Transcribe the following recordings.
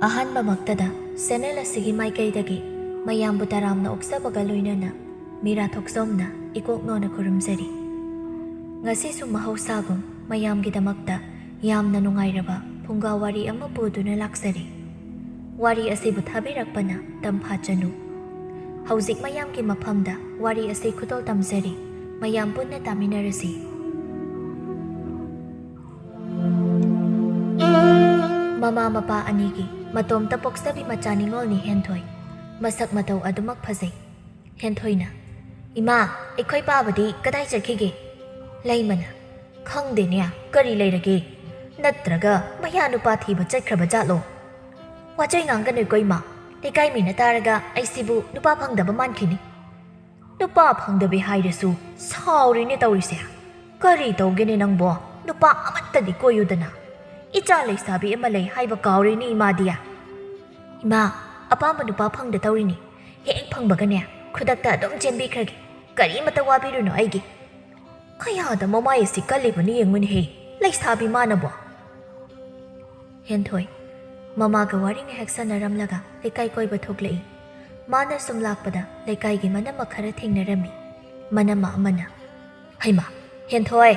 ꯑꯍꯥꯟꯕꯃꯛꯇꯗ channel ꯑꯁꯤꯒꯤ ꯃꯥꯏꯀꯩꯗꯒꯤ ꯃꯌꯥꯝꯕꯨ ꯇꯔꯥꯝꯅ ꯑꯣꯛꯆꯕꯒ ꯂꯣꯏꯅꯅ ꯃꯤꯔꯥ ꯊꯣꯛꯆꯣꯝꯅ ꯏꯀꯣꯛꯅꯣꯅ ꯈꯨꯔꯨꯝꯖꯔꯤ꯫ ꯉꯁꯤꯁꯨ ꯃꯍꯧꯁꯥꯒꯨꯝ ꯃꯌꯥꯝꯒꯤꯗꯃꯛꯇ ꯌꯥꯝꯅ ꯅꯨꯡꯉꯥꯏꯔꯕ ꯐꯨꯡꯒꯥ ꯋꯥꯔꯤ ꯑꯃ ꯄꯨꯗꯨꯅ ꯂꯥꯛꯆꯔꯤ꯫ ꯋꯥꯔꯤ ꯑꯁꯤꯕꯨ ꯊꯥꯕꯤꯔꯛꯄꯅ ꯇꯝꯐꯥ ꯆꯅꯨ꯫ ꯍꯧꯖꯤꯛ ꯃꯌꯥꯝꯒꯤ ꯃꯐꯝꯗ ꯋꯥꯔꯤ ꯑꯁꯤ ꯈꯨꯗꯣꯜ ꯇꯝꯖꯔꯤ꯫ ꯃꯌꯥꯝ ꯄꯨꯟꯅ ꯇꯥꯃꯤꯟꯅꯔꯁꯤ꯫ ꯃꯃꯥ ꯃꯄꯥ ꯑꯅꯤꯒꯤ ꯃꯇꯣꯝꯇ ꯄꯣꯛꯆꯕꯤ ꯃꯆꯥ ꯅꯤꯡꯉꯣꯜꯅꯤ ꯍꯦꯟꯊꯣꯏ꯫ ꯃꯁꯛ ꯃꯇꯧ ꯑꯗꯨꯃꯛ ꯐꯖꯩ꯫ ꯍꯦꯟꯊꯣꯏꯅ "ꯏꯃꯥ, ꯑꯩꯈꯣꯏ ꯄꯥꯕꯗꯤ ꯀꯗꯥꯏ ꯆꯠꯈꯤꯒꯦ?" ꯂꯩꯃꯅ "ꯈꯪꯗꯦꯅꯦ, ꯀꯔꯤ ꯂꯩꯔꯒꯦ? ꯅꯠꯇ꯭ꯔꯒ ꯃꯌꯥ ꯅꯨꯄꯥ ꯊꯤꯕ ꯆꯠꯈ꯭ꯔꯕ ꯖꯥꯠꯂꯣ?" "ꯋꯥꯆꯣꯏ ꯉꯥꯡꯒꯅꯨꯀꯣ ꯏꯃꯥ, ꯂꯩꯀꯥꯏ ꯃꯤꯅ ꯇꯥꯔꯒ ꯑꯩꯁꯤꯕꯨ ꯅꯨꯄꯥ ꯐꯪꯗꯕ ꯃꯥꯟꯈꯤꯅꯤ." "ꯅꯨꯄꯥ ꯐꯪꯗꯕꯤ ꯍꯥꯏꯔꯁꯨ ꯁꯥꯎꯔꯤꯅꯦ ꯇꯧꯔꯤꯁꯦ꯫ ꯀꯔꯤ ꯇꯧꯒꯦꯅꯦ ꯅꯪꯕꯣ? ꯅꯨꯄꯥ ꯑꯃꯠꯇꯗꯤ ꯀꯣꯏꯌꯨꯗꯅ. ꯏꯆꯥ ꯂꯩꯁꯥꯕꯤ ꯑꯃ ꯂꯩ ꯍꯥꯏꯕ ꯀꯥꯎꯔꯤꯅꯤ ꯏꯃꯥꯗꯤ." "ꯏꯃꯥ, ꯑꯄꯥꯝꯕ ꯅꯨꯄꯥ ꯐꯪꯗ ꯇꯧꯔꯤꯅꯤ. ꯍꯦꯛ ꯐꯪꯕꯒꯅꯦ ꯈꯨꯗꯛꯇ ꯑꯗꯨꯝ ꯆꯦꯟꯕꯤꯈ꯭ꯔꯒꯦ. ꯀꯔꯤꯃꯇ ꯋꯥꯕꯤꯔꯨꯅꯨ ꯑꯩꯒꯤ." "ꯀꯌꯥꯗ ꯃꯃꯥꯏ ꯑꯁꯤ ꯀꯜꯂꯤꯕꯅꯤ ꯌꯦꯡꯉꯨꯅꯦꯍꯦ, ꯂꯩꯁꯥꯕꯤ ꯃꯥꯅꯕꯣ." ꯍꯦꯟꯊꯣꯏ ꯃꯃꯥꯒ ꯋꯥꯔꯤ ꯉꯥꯏꯍꯥꯛ ꯁꯥꯟꯅꯔꯝꯂꯒ ꯂꯩꯀꯥꯏ ꯀꯣꯏꯕ ꯊꯣꯛꯂꯛꯏ꯫ ꯃꯥꯅ ꯁꯨꯝ ꯂꯥꯛꯄꯗ ꯂꯩꯀꯥꯏꯒꯤ ꯃꯅꯝꯃ ꯈꯔ ꯊꯦꯡꯅꯔꯝꯃꯤ꯫ ꯃꯅꯝꯃ ꯑꯃꯅ "ꯍꯩꯃꯥ, ꯍꯦꯟꯊꯣꯏ,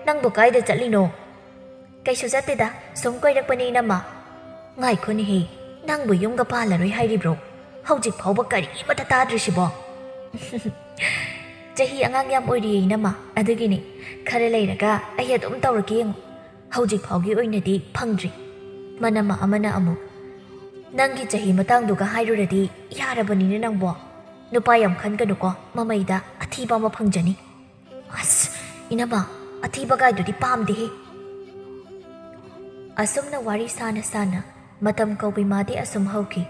ꯅꯪꯕꯨ ꯀꯥꯏꯗ ꯆꯠꯂꯤꯅꯣ?" "ꯀꯩꯁꯨ ꯆꯠꯇꯦꯗ, ꯁꯨꯝ ꯀꯣꯏꯔꯛꯄꯅꯤ ꯏꯅꯝꯃ." "ꯉꯥꯏꯈꯣꯅꯦꯍꯦ, ꯅꯪꯕꯨ ꯌꯨꯝꯒ ꯄꯥꯜꯂꯔꯣꯏ ꯍꯥꯏꯔꯤꯕ꯭ꯔꯣ? ꯍꯧꯖꯤꯛ ꯐꯥꯎꯕ ꯀꯔꯤꯃꯇ ꯇꯥꯗ꯭ꯔꯤꯁꯤꯕꯣ?" "ꯆꯍꯤ ꯑꯉꯥꯡ ꯌꯥꯝ ꯑꯣꯏꯔꯤꯌꯦ ꯏꯅꯝꯃ, ꯑꯗꯨꯒꯤꯅꯤ. ꯈꯔ ꯂꯩꯔꯒ ꯑꯩ ꯑꯗꯨꯝ ꯇꯧꯔꯛꯀꯦ ꯌꯦꯡꯉꯨ. ꯍꯧꯖꯤꯛ ꯐꯥꯎꯒꯤ ꯑꯣꯏꯅꯗꯤ ꯐꯪꯗ꯭ꯔꯤ." ꯃꯅꯝꯃ ꯑꯃꯅ ꯑꯃꯨꯛ "ꯅꯪꯒꯤ ꯆꯍꯤ ꯃꯇꯥꯡꯗꯨꯒ ꯍꯥꯏꯔꯨꯔꯗꯤ ꯌꯥꯔꯕꯅꯤꯅꯦ ꯅꯪꯕꯣ. ꯅꯨꯄꯥ ꯌꯥꯝ ꯈꯟꯒꯅꯨꯀꯣ, ꯃꯃꯩꯗ ꯑꯊꯤꯕ ꯑꯃ ꯐꯪꯖꯅꯤ." "ꯑꯁ ꯏꯅꯝꯃ, ꯑꯊꯤꯕ ꯀꯥꯏꯗꯨꯗꯤ ꯄꯥꯝꯗꯦꯍꯦ." ꯑꯁꯨꯝꯅ ꯋꯥꯔꯤ ꯁꯥꯅ ꯁꯥꯅ ꯃꯇꯝ ꯀꯧꯕꯤꯃꯥꯗꯤ ꯑꯁꯨꯝ ꯍꯧꯈꯤ꯫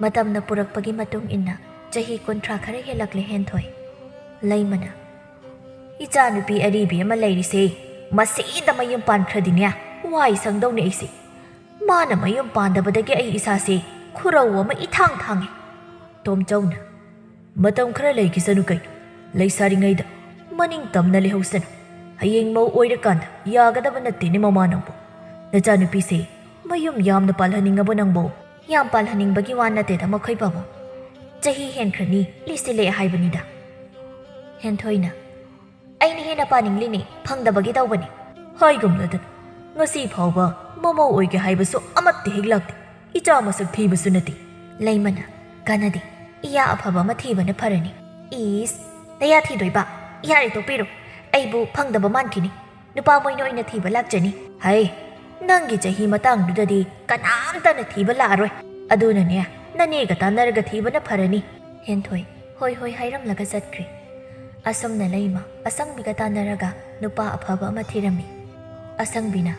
ꯃꯇꯝꯅ ꯄꯨꯔꯛꯄꯒꯤ ꯃꯇꯨꯡ ꯏꯟꯅ ꯆꯍꯤ 30 ꯈꯔ ꯍꯦꯜꯂꯛꯂꯦ ꯍꯦꯟꯊꯣꯏ꯫ ꯂꯩꯃꯅ "ꯏꯆꯥ ꯅꯨꯄꯤ ꯑꯔꯤꯕꯤ ꯑꯃ ꯂꯩꯔꯤꯁꯦ, ꯃꯁꯤꯗ ꯃꯌꯨꯝ ꯄꯥꯟꯈ꯭ꯔꯗꯤꯅꯦ ꯋꯥꯏ ꯁꯪꯗꯧꯅꯦ ꯑꯩꯁꯦ. ꯃꯥꯅ ꯃꯌꯨꯝ ꯄꯥꯟꯗꯕꯗꯒꯤ ꯑꯩ ꯏꯁꯥꯁꯦ ꯈꯨꯔꯧ ꯑꯃ ꯏꯊꯥꯡ ꯊꯥꯡꯉꯦ." ꯇꯣꯝꯆꯧꯅ "ꯃꯇꯝ ꯈꯔ ꯂꯩꯈꯤꯁꯅꯨ ꯀꯩꯅꯣ. ꯂꯩꯁꯥꯔꯤꯉꯩꯗ ꯃꯅꯤꯡ ꯇꯝꯅ ꯂꯩꯍꯧꯁꯅꯨ. ꯍꯌꯦꯡ ꯃꯧ ꯑꯣꯏꯔꯀꯥꯟꯗ ꯌꯥꯒꯗꯕ ꯅꯠꯇꯦꯅꯦ ꯃꯃꯥ ꯅꯪꯕꯨ. ꯅꯆꯥꯅꯨꯄꯤꯁꯦ ꯃꯌꯨꯝ ꯌꯥꯝꯅ ꯄꯥꯜꯍꯟꯅꯤꯡꯉꯕꯣ ꯅꯪꯕꯨ?" "ꯌꯥꯝ ꯄꯥꯜꯍꯟꯅꯤꯡꯕꯒꯤ ꯋꯥ ꯅꯠꯇꯦꯗ ꯃꯈꯣꯏ ꯄꯥꯕꯨꯡ. ꯆꯍꯤ ꯍꯦꯟꯈ꯭ꯔꯅꯤ, ꯂꯤꯁꯤꯜꯂꯦ ꯍꯥꯏꯕꯅꯤꯗ." ꯍꯦꯟꯊꯣꯏꯅ "ꯑꯩꯅ ꯍꯦꯟꯅ ꯄꯥꯅꯤꯡꯂꯤꯅꯦ, ꯐꯪꯗꯕꯒꯤ ꯇꯧꯕꯅꯤ." "ꯍꯥꯏꯒꯨꯝꯂꯗꯅ ꯉꯁꯤ ꯐꯥꯎꯕ ꯃꯃꯧ ꯑꯣꯏꯒꯦ ꯍꯥꯏꯕꯁꯨ ꯑꯃꯠꯇ ꯍꯦꯛ ꯂꯥꯛꯇꯦ. ꯏꯆꯥ ꯃꯁꯛ ꯊꯤꯕꯁꯨ ꯅꯠꯇꯦ." ꯂꯩꯃꯅ "ꯀꯥꯟꯅꯗꯦ, ꯏꯌꯥ ꯑꯐꯕ ꯑꯃ ꯊꯤꯕꯅ ꯐꯔꯅꯤ." "ꯏꯁ, ꯅꯌꯥ ꯊꯤꯗꯣꯏꯕ? ꯌꯥꯔꯦ ꯇꯣꯛꯄꯤꯔꯣ. ꯑꯩꯕꯨ ꯐꯪꯗꯕ ꯃꯥꯟꯈꯤꯅꯤ. ꯅꯨꯄꯥ ꯃꯣꯏꯅ ꯑꯣꯏꯅ ꯊꯤꯕ ꯂꯥꯛꯆꯅꯤ." "ꯍꯩ, ꯅꯪꯒꯤ ꯆꯍꯤ ꯃꯇꯥꯡꯗꯨꯗꯗꯤ ꯀꯅꯥꯝꯇꯅ ꯊꯤꯕ ꯂꯥꯛꯑꯔꯣꯏ. ꯑꯗꯨꯅꯅꯦ ꯅꯅꯦꯒ ꯇꯥꯟꯅꯔꯒ ꯊꯤꯕꯅ ꯐꯔꯅꯤ." ꯍꯦꯟꯊꯣꯏ ꯍꯣꯏ ꯍꯣꯏ ꯍꯥꯏꯔꯝꯂꯒ ꯆꯠꯈ꯭ꯔꯦ꯫ ꯑꯁꯨꯝꯅ ꯂꯩꯃ ꯑꯁꯪꯕꯤꯒ ꯇꯥꯟꯅꯔꯒ ꯅꯨꯄꯥ ꯑꯐꯕ ꯑꯃ ꯊꯤꯔꯝꯃꯤ꯫ ꯑꯁꯪꯕꯤꯅ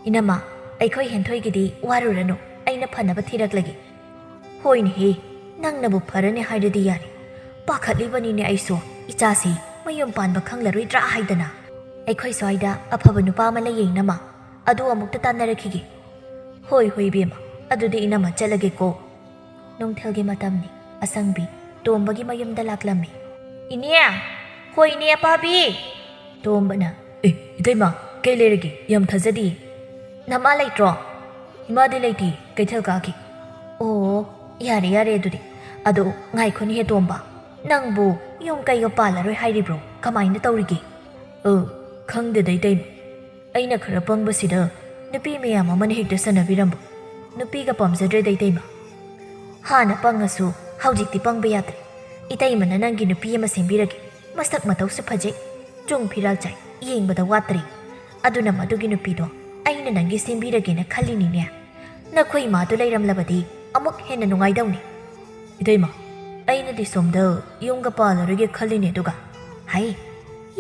"ꯏꯅꯝꯃ, ꯑꯩꯈꯣꯏ ꯍꯦꯟꯊꯣꯏꯒꯤꯗꯤ ꯋꯥꯔꯨꯔꯅꯨ, ꯑꯩꯅ ꯐꯅꯕ ꯊꯤꯔꯛꯂꯒꯦ." "ꯍꯣꯏꯅꯦꯍꯦ, ꯅꯪꯅꯕꯨ ꯐꯔꯅꯤ ꯍꯥꯏꯔꯗꯤ ꯌꯥꯔꯦ. ꯄꯥꯈꯠꯂꯤꯕꯅꯤꯅꯦ ꯑꯩꯁꯨ, ꯏꯆꯥꯁꯤ ꯃꯌꯨꯝ ꯄꯥꯟꯕ ꯈꯪꯂꯔꯣꯏꯗ꯭ꯔꯥ ꯍꯥꯏꯗꯅ꯫ ꯑꯩꯈꯣꯏ ꯁ꯭ꯋꯥꯏꯗ ꯑꯐꯕ ꯅꯨꯄꯥ ꯑꯃ ꯂꯩꯌꯦ ꯏꯅꯝꯃ, ꯑꯗꯨ ꯑꯃꯨꯛꯇ ꯇꯥꯟꯅꯔꯛꯈꯤꯒꯦ." "ꯍꯣꯏ ꯍꯣꯏ ꯏꯕꯦꯝꯃ, ꯑꯗꯨꯗꯤ ꯏꯅꯝꯃ ꯆꯠꯂꯒꯦꯀꯣ." ꯅꯨꯡꯊꯤꯜꯒꯤ ꯃꯇꯝꯅꯤ꯫ ꯑꯁꯪꯕꯤ ꯇꯣꯝꯕꯒꯤ ꯃꯌꯨꯝꯗ ꯂꯥꯛꯂꯝꯃꯤ꯫ "ꯏꯅꯦ, ꯍꯣꯏ ꯏꯅꯦ ꯑꯄꯥꯕꯤ." ꯇꯣꯝꯕꯅ "ꯏꯇꯩꯃ, ꯀꯩ ꯂꯩꯔꯒꯦ? ꯌꯥꯝ ꯊꯥꯖꯗꯤꯌꯦ." "ꯅꯃꯥ ꯂꯩꯇ꯭ꯔꯣ?" "ꯏꯃꯥꯗꯤ ꯂꯩꯇꯦ, ꯀꯩꯊꯦꯜ ꯀꯥꯈꯤ." "ꯑꯣ, ꯌꯥꯔꯦ ꯌꯥꯔꯦ ꯑꯗꯨꯗꯤ. ꯑꯗꯣ ꯉꯥꯏꯈꯣꯅꯦꯍꯦ ꯇꯣꯝꯕ, ꯅꯪꯕꯨ ꯌꯨꯝ ꯀꯩꯒ ꯄꯥꯜꯂꯔꯣꯏ ꯍꯥꯏꯔꯤꯕ꯭ꯔꯣ? ꯀꯃꯥꯏꯅ ꯇꯧꯔꯤꯒꯦ?" "ꯈꯪꯗꯦꯗ ꯏꯇꯩꯃ. ꯑꯩꯅ ꯈꯔ ꯄꯪꯕꯁꯤꯗ ꯅꯨꯄꯤ ꯃꯌꯥꯝ ꯑꯃꯅ ꯍꯦꯛꯇ ꯁꯥꯟꯅꯕꯤꯔꯝꯕ. ꯅꯨꯄꯤꯒ ꯄꯥꯝꯖꯗ꯭ꯔꯦꯗ ꯏꯇꯩꯃ." "ꯍꯥꯟꯅ ꯄꯪꯉꯁꯨ ꯍꯧꯖꯤꯛꯇꯤ ꯄꯪꯕ ꯌꯥꯗ꯭ꯔꯦ. ꯏꯇꯩꯃꯅ ꯅꯪꯒꯤ ꯅꯨꯄꯤ ꯑꯃ ꯁꯦꯝꯕꯤꯔꯒꯦ. ꯃꯁꯛ ꯃꯇꯧꯁꯨ ꯐꯖꯩ, ꯆꯨꯡ ꯐꯤꯔꯥꯜ ꯆꯥꯏ, ꯌꯦꯡꯕꯗ ꯋꯥꯠꯇ꯭ꯔꯤ. ꯑꯗꯨꯅ ꯃꯗꯨꯒꯤ ꯅꯨꯄꯤꯗꯣ ꯑꯩꯅ ꯅꯪꯒꯤ ꯁꯦꯝꯕꯤꯔꯒꯦꯅ ꯈꯜꯂꯤꯅꯤꯅꯦ. ꯅꯈꯣꯏ ꯏꯃꯥꯗꯣ ꯂꯩꯔꯝꯂꯕꯗꯤ ꯑꯃꯨꯛ ꯍꯦꯟꯅ ꯅꯨꯡꯉꯥꯏꯗꯧꯅꯤ." "ꯏꯇꯩꯃ, ꯑꯩꯅꯗꯤ ꯁꯣꯝꯗ ꯌꯨꯝꯒ ꯄꯥꯜꯂꯔꯣꯏꯒꯦ ꯈꯜꯂꯤꯅꯦ ꯑꯗꯨꯒ." "ꯍꯩ,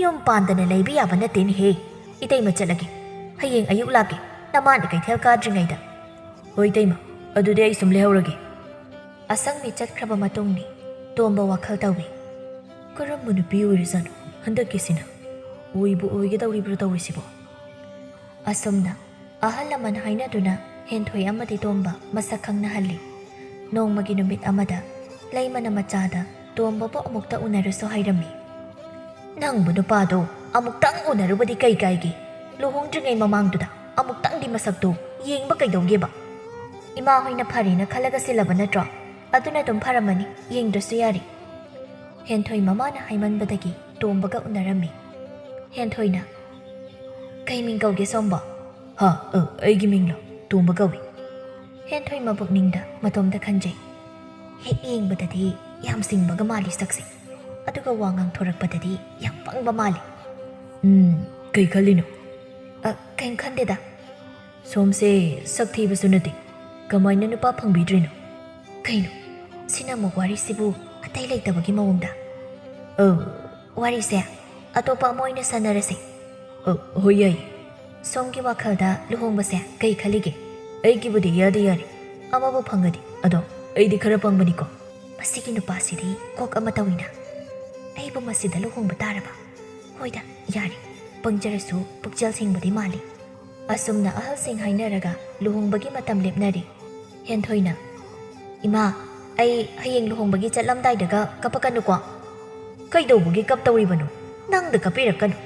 ꯌꯨꯝ ꯄꯥꯟꯗꯅ ꯂꯩꯕ ꯌꯥꯕ ꯅꯠꯇꯦꯅꯦꯍꯦ. ꯏꯇꯩꯃ ꯆꯠꯂꯒꯦ. ꯍꯌꯦꯡ ꯑꯌꯨꯛ ꯂꯥꯛꯀꯦ, ꯅꯃꯥꯅ ꯀꯩꯊꯦꯜ ꯀꯥꯗ꯭ꯔꯤꯉꯩꯗ." "ꯍꯣꯏ ꯏꯇꯩꯃ, ꯑꯗꯨꯗꯤ ꯑꯩ ꯁꯨꯝ ꯂꯩꯍꯧꯔꯒꯦ." ꯑꯁꯪꯕꯤ ꯆꯠꯈ꯭ꯔꯕ ꯃꯇꯨꯡꯅꯤ ꯇꯣꯝꯕ ꯋꯥꯈꯜ ꯇꯧꯏ꯫ ꯀꯔꯝꯕ ꯅꯨꯄꯤ ꯑꯣꯏꯔꯖꯥꯠꯅꯣ ꯍꯟꯗꯛꯀꯤꯁꯤꯅ? ꯑꯣꯏꯕꯨ ꯑꯣꯏꯒꯗꯧꯔꯤꯕ꯭ꯔꯥ ꯇꯧꯔꯤꯁꯤꯕꯣ? ꯑꯁꯨꯝꯅ ꯑꯍꯜ ꯂꯃꯟ ꯍꯥꯏꯅꯗꯨꯅ ꯍꯦꯟꯊꯣꯏ ꯑꯃꯗꯤ ꯇꯣꯝꯕ ꯃꯁꯛ ꯈꯪꯅꯍꯜꯂꯤ꯫ ꯅꯣꯡꯃꯒꯤ ꯅꯨꯃꯤꯠ ꯑꯃꯗ ꯂꯩꯃꯅ ꯃꯆꯥꯗ ꯇꯣꯝꯕꯕꯨ ꯑꯃꯨꯛꯇ ꯎꯅꯔꯁꯨ ꯍꯥꯏꯔꯝꯃꯤ꯫ "ꯅꯪꯕꯨ ꯅꯨꯄꯥꯗꯣ ꯑꯃꯨꯛꯇꯪ ꯎꯅꯔꯨꯕꯗꯤ ꯀꯩ ꯀꯥꯏꯒꯦ? ꯂꯨꯍꯣꯡꯗ꯭ꯔꯤꯉꯩ ꯃꯃꯥꯡꯗꯨꯗ ꯑꯃꯨꯛꯇꯪꯗꯤ ꯃꯁꯛꯇꯣ ꯌꯦꯡꯕ ꯀꯩꯗꯧꯒꯦꯕ?" ꯏꯃꯥ ꯍꯣꯏꯅ ꯐꯔꯦꯅ ꯈꯜꯂꯒ ꯁꯤꯜꯂꯕ ꯅꯠꯇ꯭ꯔꯣ? ꯑꯗꯨꯅ ꯑꯗꯨꯝ ꯐꯔꯝꯃꯅꯤ, ꯌꯦꯡꯗ꯭ꯔꯁꯨ ꯌꯥꯔꯤ꯫ ꯍꯦꯟꯊꯣꯏ ꯃꯃꯥꯅ ꯍꯥꯏꯃꯟꯕꯗꯒꯤ ꯇꯣꯝꯕꯒ ꯎꯅꯔꯝꯃꯤ꯫ ꯍꯦꯟꯊꯣꯏꯅ "ꯀꯩ ꯃꯤꯡ ꯀꯧꯒꯦ ꯁꯣꯝꯕꯣ?" ꯑꯩꯒꯤ ꯃꯤꯡꯂꯣ ꯇꯣꯝꯕ ꯀꯧꯏ꯫ ꯍꯦꯟꯊꯣꯏ ꯃꯕꯨꯛꯅꯤꯡꯗ ꯃꯇꯣꯝꯗ ꯈꯟꯖꯩ꯫ ꯍꯦꯛ ꯌꯦꯡꯕꯗꯗꯤ ꯌꯥꯝ ꯁꯤꯡꯕꯒ ꯃꯥꯜꯂꯤ ꯁꯛꯁꯦ, ꯑꯗꯨꯒ ꯋꯥ ꯉꯥꯡꯊꯣꯔꯛꯄꯗꯗꯤ ꯌꯥꯝ ꯄꯪꯕ ꯃꯥꯜꯂꯤ꯫ ꯀꯩ ꯈꯜꯂꯤꯅꯣ? ꯀꯩꯝ ꯈꯟꯗꯦꯗ꯫ ꯁꯣꯝꯁꯦ ꯁꯛ ꯊꯤꯕꯁꯨ ꯅꯠꯇꯦ, ꯀꯃꯥꯏꯅ ꯅꯨꯄꯥ ꯐꯪꯕꯤꯗ꯭ꯔꯤꯅꯣ? ꯀꯩꯅꯣ ꯁꯤꯅ ꯑꯃꯨꯛ ꯋꯥꯔꯤꯁꯤꯕꯨ ꯑꯇꯩ ꯂꯩꯇꯕꯒꯤ ꯃꯑꯣꯡꯗ? ꯋꯥꯔꯤꯁꯦ ꯑꯇꯣꯞꯄ ꯑꯃ ꯑꯣꯏꯅ ꯁꯥꯟꯅꯔꯁꯦ꯫ ꯍꯣꯏ ꯌꯥꯏꯌꯦ꯫ ꯁꯣꯝꯒꯤ ꯋꯥꯈꯜꯗ ꯂꯨꯍꯣꯡꯕꯁꯦ ꯀꯩ ꯈꯜꯂꯤꯒꯦ? ꯑꯩꯒꯤꯕꯨꯗꯤ ꯌꯥꯗꯤ ꯌꯥꯔꯦ, ꯑꯃꯕꯨ ꯐꯪꯒꯗꯤ, ꯑꯗꯣ ꯑꯩꯗꯤ ꯈꯔ ꯄꯪꯕꯅꯤꯀꯣ꯫ ꯃꯁꯤꯒꯤ ꯅꯨꯄꯥꯁꯤꯗꯤ ꯀꯣꯛ ꯑꯃ ꯇꯧꯏꯅ꯫ ꯑꯩꯕꯨ ꯃꯁꯤꯗ ꯂꯨꯍꯣꯡꯕ ꯇꯥꯔꯕ? ꯍꯣꯏꯗ ꯌꯥꯔꯦ, ꯄꯪꯖꯔꯁꯨ ꯄꯨꯛꯆꯦꯜ ꯁꯦꯡꯕꯗꯤ ꯃꯥꯜꯂꯤ꯫ ꯑꯁꯨꯝꯅ ꯑꯍꯜꯁꯤꯡ ꯍꯥꯏꯅꯔꯒ ꯂꯨꯍꯣꯡꯕꯒꯤ ꯃꯇꯝ ꯂꯦꯞꯅꯔꯤ꯫ ꯍꯦꯟꯊꯣꯏꯅ "ꯏꯃꯥ, ꯑꯩ ꯍꯌꯦꯡ ꯂꯨꯍꯣꯡꯕꯒꯤ ꯆꯠꯂꯝꯗꯥꯏꯗꯒ ꯀꯞꯄꯛꯀꯅꯨꯀꯣ." ꯀꯩꯗꯧꯕꯒꯤ ꯀꯞꯇꯧꯔꯤꯕꯅꯣ? ꯅꯪꯗ ꯀꯞꯄꯤꯔꯛꯀꯅꯨ꯫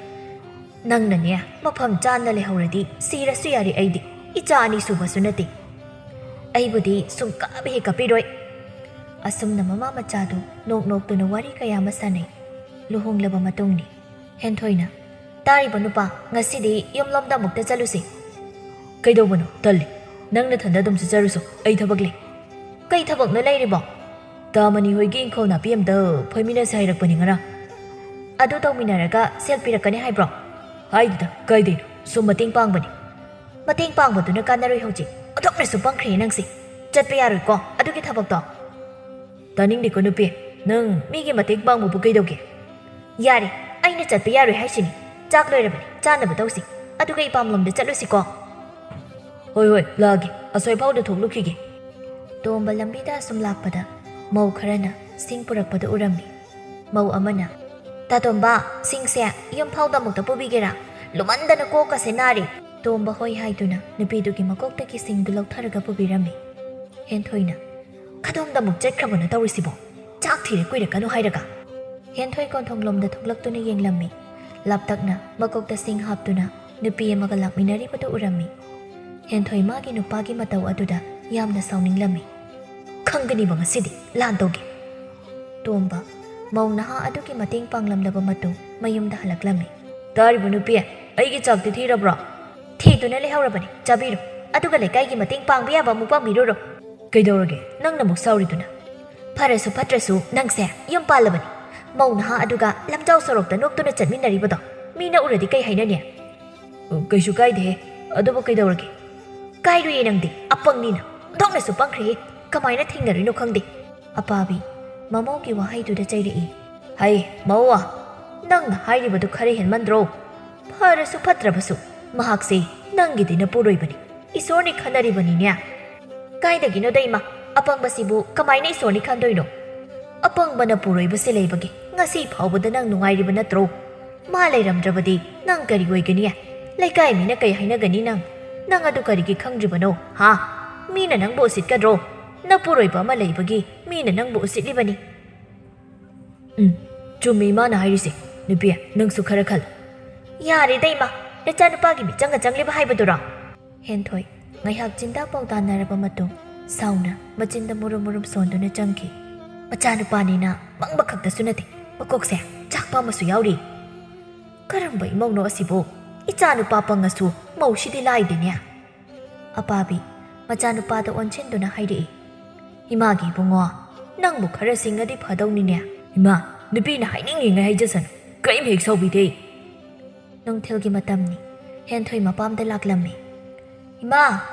ꯅꯪꯅꯅꯦ ꯃꯐꯝ ꯆꯥꯅ ꯂꯩꯍꯧꯔꯗꯤ ꯁꯤꯔꯁꯨ ꯌꯥꯔꯦ, ꯑꯩꯗꯤ ꯏꯆꯥ ꯑꯅꯤ ꯁꯨꯕꯁꯨ ꯅꯠꯇꯦ꯫ ꯑꯩꯕꯨꯗꯤ ꯁꯨꯡꯀꯞ ꯍꯦꯛ ꯀꯞꯄꯤꯔꯣꯏ꯫ ꯑꯁꯨꯝꯅ ꯃꯃꯥ ꯃꯆꯥꯗꯨ ꯅꯣꯛ ꯅꯣꯛꯇꯨꯅ ꯋꯥꯔꯤ ꯀꯌꯥ ꯑꯃ ꯁꯥꯟꯅꯩ꯫ ꯂꯨꯍꯣꯡꯂꯕ ꯃꯇꯨꯡꯅꯤ꯫ ꯍꯦꯟꯊꯣꯏꯅ "ꯇꯥꯔꯤꯕ ꯅꯨꯄꯥ, ꯉꯁꯤꯗꯤ ꯌꯨꯝꯂꯣꯝꯗ ꯑꯃꯨꯛꯇ ꯆꯠꯂꯨꯁꯤ." ꯀꯩꯗꯧꯕꯅꯣ? ꯇꯜꯂꯤ, ꯅꯪ ꯅꯊꯟꯗ ꯑꯗꯨꯝ ꯆꯠꯆꯔꯨꯁꯣ, ꯑꯩ ꯊꯕꯛ ꯂꯩ꯫ ꯀꯩ ꯊꯕꯛꯅꯣ ꯂꯩꯔꯤꯕꯣ? ꯇꯥꯃꯅꯤ ꯍꯣꯏꯒꯤ ꯏꯪꯈꯣꯜ ꯅꯥꯄꯤ ꯑꯝꯇ ꯐꯣꯏꯃꯤꯟꯅꯁꯦ ꯍꯥꯏꯔꯛꯄꯅꯤ ꯉꯔꯥꯡ꯫ ꯑꯗꯨ ꯇꯧꯃꯤꯟꯅꯔꯒ ꯁꯦꯜ ꯄꯤꯔꯛꯀꯅꯤ ꯍꯥꯏꯕ꯭ꯔꯣ? ꯍꯥꯏꯗꯨꯗ ꯀꯥꯏꯗꯩꯅꯣ, ꯁꯨꯝ ꯃꯇꯦꯡ ꯄꯥꯡꯕꯅꯤ꯫ ꯃꯇꯦꯡ ꯄꯥꯡꯕꯗꯨꯅ ꯀꯥꯟꯅꯔꯣই ꯍꯧꯖꯤꯛ, ꯑꯣꯟꯊꯣꯛꯅꯁꯨ ꯄꯪꯈ꯭ꯔꯦ ꯅꯪꯁꯤ꯫ ꯆꯠꯄ ꯌꯥꯔꯣꯏꯀꯣ ꯑꯗꯨꯒꯤ ꯊꯕꯛꯇꯣ? ꯇꯥꯅꯤꯡꯗꯦꯀꯣ ꯅꯨꯄꯤ, ꯅꯪ ꯃꯤꯒꯤ ꯃꯇꯦꯡ ꯄꯥꯡꯕꯕꯨ ꯀꯩꯗꯧꯒꯦ? ꯌꯥꯔꯦ, ꯑꯩꯅ ꯆꯠꯄ ꯌꯥꯔꯣꯏ ꯍꯥꯏꯁꯤꯅꯤ꯫ ꯆꯥꯛ ꯂꯣꯏꯔꯕꯅꯤ, ꯆꯥꯅꯕ ꯇꯧꯁꯤ, ꯑꯗꯨꯒ ꯏꯄꯥꯝꯂꯣꯝꯗ ꯆꯠꯂꯨꯁꯤꯀꯣ꯫ ꯍꯣꯏ ꯂꯥꯛꯑꯒꯦ, ꯑꯁ꯭ꯋꯥꯏꯐꯥꯎꯗ ꯊꯣꯛꯂꯨꯈꯤꯒꯦ꯫ ꯇꯣꯝꯕ ꯂꯝꯕꯤꯗ ꯑꯁꯨꯝ ꯂꯥꯛꯄꯗ ꯃꯧ ꯈꯔꯅ ꯁꯤꯡ ꯄꯨꯔꯛꯄꯗ ꯎꯔꯝꯃꯤ꯫ ꯃꯧ ꯑꯃꯅ "ꯇꯥꯇꯣꯝꯕ, ꯁꯤꯡꯁꯦ ꯌꯨꯝꯐꯥꯎꯗ ꯑꯃꯨꯛꯇ ꯄꯨꯕꯤꯒꯦꯔꯥ? ꯂꯨꯃꯟꯗꯅ ꯀꯣꯛꯀꯁꯦ ꯅꯥꯔꯤ." ꯇꯣꯝꯕ ꯍꯣꯏ ꯍꯥꯏꯗꯨꯅ ꯅꯨꯄꯤꯗꯨꯒꯤ ꯃꯀꯣꯛꯇꯒꯤ ꯁꯤꯡꯗꯨ ꯂꯧꯊꯔꯒ ꯄꯨꯕꯤꯔꯝꯃꯤ꯫ ꯍꯦꯟꯊꯣꯏꯅ "ꯀꯗꯣꯝꯗ ꯑꯃꯨꯛ ꯆꯠꯈ꯭ꯔꯕꯅꯣ ꯇꯧꯔꯤꯁꯤꯕꯣ? ꯆꯥꯛ ꯊꯤꯔꯦ ꯀꯨꯏꯔꯛꯀꯅꯨ ꯍꯥꯏꯔꯒ." ꯍꯦꯟꯊꯣꯏ ꯀꯣꯟꯊꯣꯡꯂꯣꯝꯗ ꯊꯣꯛꯂꯛꯇꯨꯅ ꯌꯦꯡꯂꯝꯃꯤ꯫ ꯂꯥꯞꯇꯛꯅ ꯃꯀꯣꯛꯇ ꯁꯤꯡ ꯍꯥꯞꯇꯨꯅ ꯅꯨꯄꯤ ꯑꯃꯒ ꯂꯥꯛꯃꯤꯟꯅꯔꯤꯕꯗꯨ ꯎꯔꯝꯃꯤ꯫ ꯍꯦꯟꯊꯣꯏ ꯃꯥꯒꯤ ꯅꯨꯄꯥꯒꯤ ꯃꯇꯧ ꯑꯗꯨꯗ ꯌꯥꯝꯅ ꯁꯥꯎꯅꯤꯡꯂꯝꯃꯤ꯫ "ꯈꯪꯒꯅꯤꯕ ꯉꯁꯤꯗꯤ ꯂꯥꯟ ꯇꯧꯒꯦ." ꯇꯣꯝꯕ ꯃꯧ ꯅꯍꯥ ꯑꯗꯨꯒꯤ ꯃꯇꯦꯡ ꯄꯥꯡꯂꯝꯂꯕ ꯃꯇꯨꯡ ꯃꯌꯨꯝꯗ ꯍꯜꯂꯛꯂꯝꯃꯤ꯫ ꯇꯥꯔꯤꯕ ꯅꯨꯄꯤ, ꯑꯩꯒꯤ ꯆꯥꯛꯇꯤ ꯊꯤꯔꯕ꯭ꯔꯣ? "ꯊꯤꯗꯨꯅ ꯂꯩꯍꯧꯔꯕꯅꯤ, ꯆꯥꯕꯤꯔꯣ, ꯑꯗꯨꯒ ꯂꯩꯀꯥꯏꯒꯤ ꯃꯇꯦꯡ ꯄꯥꯡꯕ ꯌꯥꯕ ꯑꯃꯨꯛ ꯄꯥꯡꯕꯤꯔꯨꯔꯣ." ꯀꯩꯗꯧꯔꯒꯦ ꯅꯪꯅ ꯑꯃꯨꯛ ꯁꯥꯎꯔꯤꯗꯨꯅ? ꯐꯔꯁꯨ ꯐꯠꯇ꯭ꯔꯁꯨ ꯅꯪꯁꯦ ꯌꯨꯝ ꯄꯥꯜꯂꯕꯅꯤ꯫ ꯃꯧ ꯅꯍꯥ ꯑꯗꯨꯒ ꯂꯝꯖꯥꯎ ꯁꯣꯔꯣꯛꯇ ꯅꯣꯛꯇꯨꯅ ꯆꯠꯃꯤꯟꯅꯔꯤꯕꯗꯣ ꯃꯤꯅ ꯎꯔꯗꯤ ꯀꯩ ꯍꯥꯏꯅꯅꯤ? ꯀꯩꯁꯨ ꯀꯥꯏꯗꯦꯍꯦ, ꯑꯗꯨꯕꯨ ꯀꯩꯗꯧꯔꯒꯦ? ꯀꯥꯏꯔꯨꯏꯌꯦ ꯅꯪꯗꯤ, ꯑꯄꯪꯅꯤꯅ, ꯑꯣꯟꯊꯣꯛꯅꯁꯨ ꯄꯪꯈ꯭ꯔꯦ, ꯀꯃꯥꯏꯅ ꯊꯦꯡꯅꯔꯤꯅꯣ ꯈꯪꯗꯦ꯫ ꯑꯄꯥꯕꯤ ꯃꯃꯧꯒꯤ ꯋꯥꯍꯩꯗꯨꯗ ꯆꯩꯔꯛꯏ꯫ ꯍꯩ ꯃꯧ, ꯅꯪꯅ ꯍꯥꯏꯔꯤꯕꯗꯨ ꯈꯔ ꯍꯦꯟꯃꯟꯗ꯭ꯔꯣ? ꯐꯔꯁꯨ ꯐꯠꯇ꯭ꯔꯕꯁꯨ ꯃꯍꯥꯛꯁꯦ ꯅꯪꯒꯤꯗꯤ ꯅꯄꯨꯔꯣꯏꯕꯅꯤ, ꯏꯁꯣꯔꯅꯤ ꯈꯟꯅꯔꯤꯕꯅꯤꯅꯦ꯫ ꯀꯥꯏꯗꯒꯤꯅꯣꯗ ꯏꯃꯥ, ꯑꯄꯪꯕꯁꯤꯕꯨ ꯀꯃꯥꯏꯅ ꯏꯁꯣꯔꯅꯤ ꯈꯟꯗꯣꯏꯅꯣ? ꯑꯄꯪꯕ ꯅꯄꯨꯔꯣꯏꯕꯁꯦ ꯂꯩꯕꯒꯤ ꯉꯁꯤ ꯐꯥꯎꯕꯗ ꯅꯪ ꯅꯨꯡꯉꯥꯏꯔꯤꯕ ꯅꯠꯇ꯭ꯔꯣ? ꯃꯥ ꯂꯩꯔꯝꯗ꯭ꯔꯕꯗꯤ ꯅꯪ ꯀꯔꯤ ꯑꯣꯏꯒꯅꯤ? ꯂꯩꯀꯥꯏ ꯃꯤꯅ ꯀꯩ ꯍꯥꯏꯅꯒꯅꯤ ꯅꯪ ꯑꯗꯨ ꯀꯔꯤꯒꯤ ꯈꯪꯗ꯭ꯔꯤꯕꯅꯣ? ꯃꯤꯅ ꯅꯪꯕꯨ ꯎꯁꯤꯠꯀꯗ꯭ꯔꯣ? ꯅꯄꯨꯔꯣꯏꯕ ꯑꯃ ꯂꯩꯕꯒꯤ ꯃꯤꯅ ꯅꯪꯕꯨ ꯎꯁꯤꯠꯂꯤꯕꯅꯤ꯫ ꯆꯨꯝꯃꯤ ꯏꯃꯥꯅ ꯍꯥꯏꯔꯤꯁꯦ, ꯅꯨꯄꯤ ꯅꯪꯁꯨ ꯈꯔ ꯈꯜ꯫ ꯌꯥꯔꯦꯗ ꯏꯃꯥ, ꯅꯆꯥꯅꯨꯄꯥꯒꯤ ꯃꯤꯆꯪꯒ ꯆꯪꯂꯤꯕ ꯍꯥꯏꯕꯗꯨꯔꯣ? ꯍꯦꯟꯊꯣꯏ ꯉꯥꯏꯍꯥꯛ ꯆꯤꯟꯗꯥ ꯄꯥꯎꯗꯥꯟꯅꯔꯕ ꯃꯇꯨꯡ ꯁꯥꯎꯅ ꯃꯆꯤꯟꯗ ꯃꯨꯔꯨꯝ ꯃꯨꯔꯨꯝ ꯁꯣꯟꯗꯨꯅ ꯆꯪꯈꯤ꯫ ꯃꯆꯥꯅꯨꯄꯥꯅꯤꯅ ꯃꯪꯕ ꯈꯛꯇꯁꯨ ꯅꯠꯇꯦ, ꯃꯀꯣꯛꯁꯦ ꯆꯥꯛꯄ ꯑꯃꯁꯨ ꯌꯥꯎꯔꯤ꯫ ꯀꯔꯝꯕ ꯏꯃꯧꯅꯣ ꯑꯁꯤꯕꯨ? ꯏꯆꯥꯅꯨꯄꯥ ꯄꯪꯉꯁꯨ ꯃꯧꯁꯤꯗꯤ ꯂꯥꯏꯗꯦꯅꯦ꯫ ꯑꯄꯥꯕꯤ ꯃꯆꯥꯅꯨꯄꯥꯗ ꯑꯣꯟꯁꯤꯟꯗꯨꯅ ꯍꯥꯏꯔꯛꯏ꯫ ꯏꯃꯥꯒꯤ ꯏꯕꯨꯡꯉꯣ, ꯅꯪꯕꯨ ꯈꯔ ꯁꯤꯡꯉꯗꯤ ꯐꯗꯧꯅꯤꯅꯦ꯫ ꯏꯃꯥ, ꯅꯨꯄꯤꯅ ꯍꯥꯏꯅꯤꯡꯉꯤꯉꯩ ꯍꯥꯏꯖꯁꯅꯨ, ꯀꯔꯤꯝ ꯍꯦꯛ ꯁꯥꯎꯕꯤꯗꯦ꯫ ꯅꯨꯡꯊꯤꯜꯒꯤ ꯃꯇꯝꯅꯤ꯫ ꯍꯦꯟꯊꯣꯏ ꯃꯄꯥꯝꯗ ꯂꯥꯛꯂꯝꯃꯤ꯫ "ꯏꯃꯥ,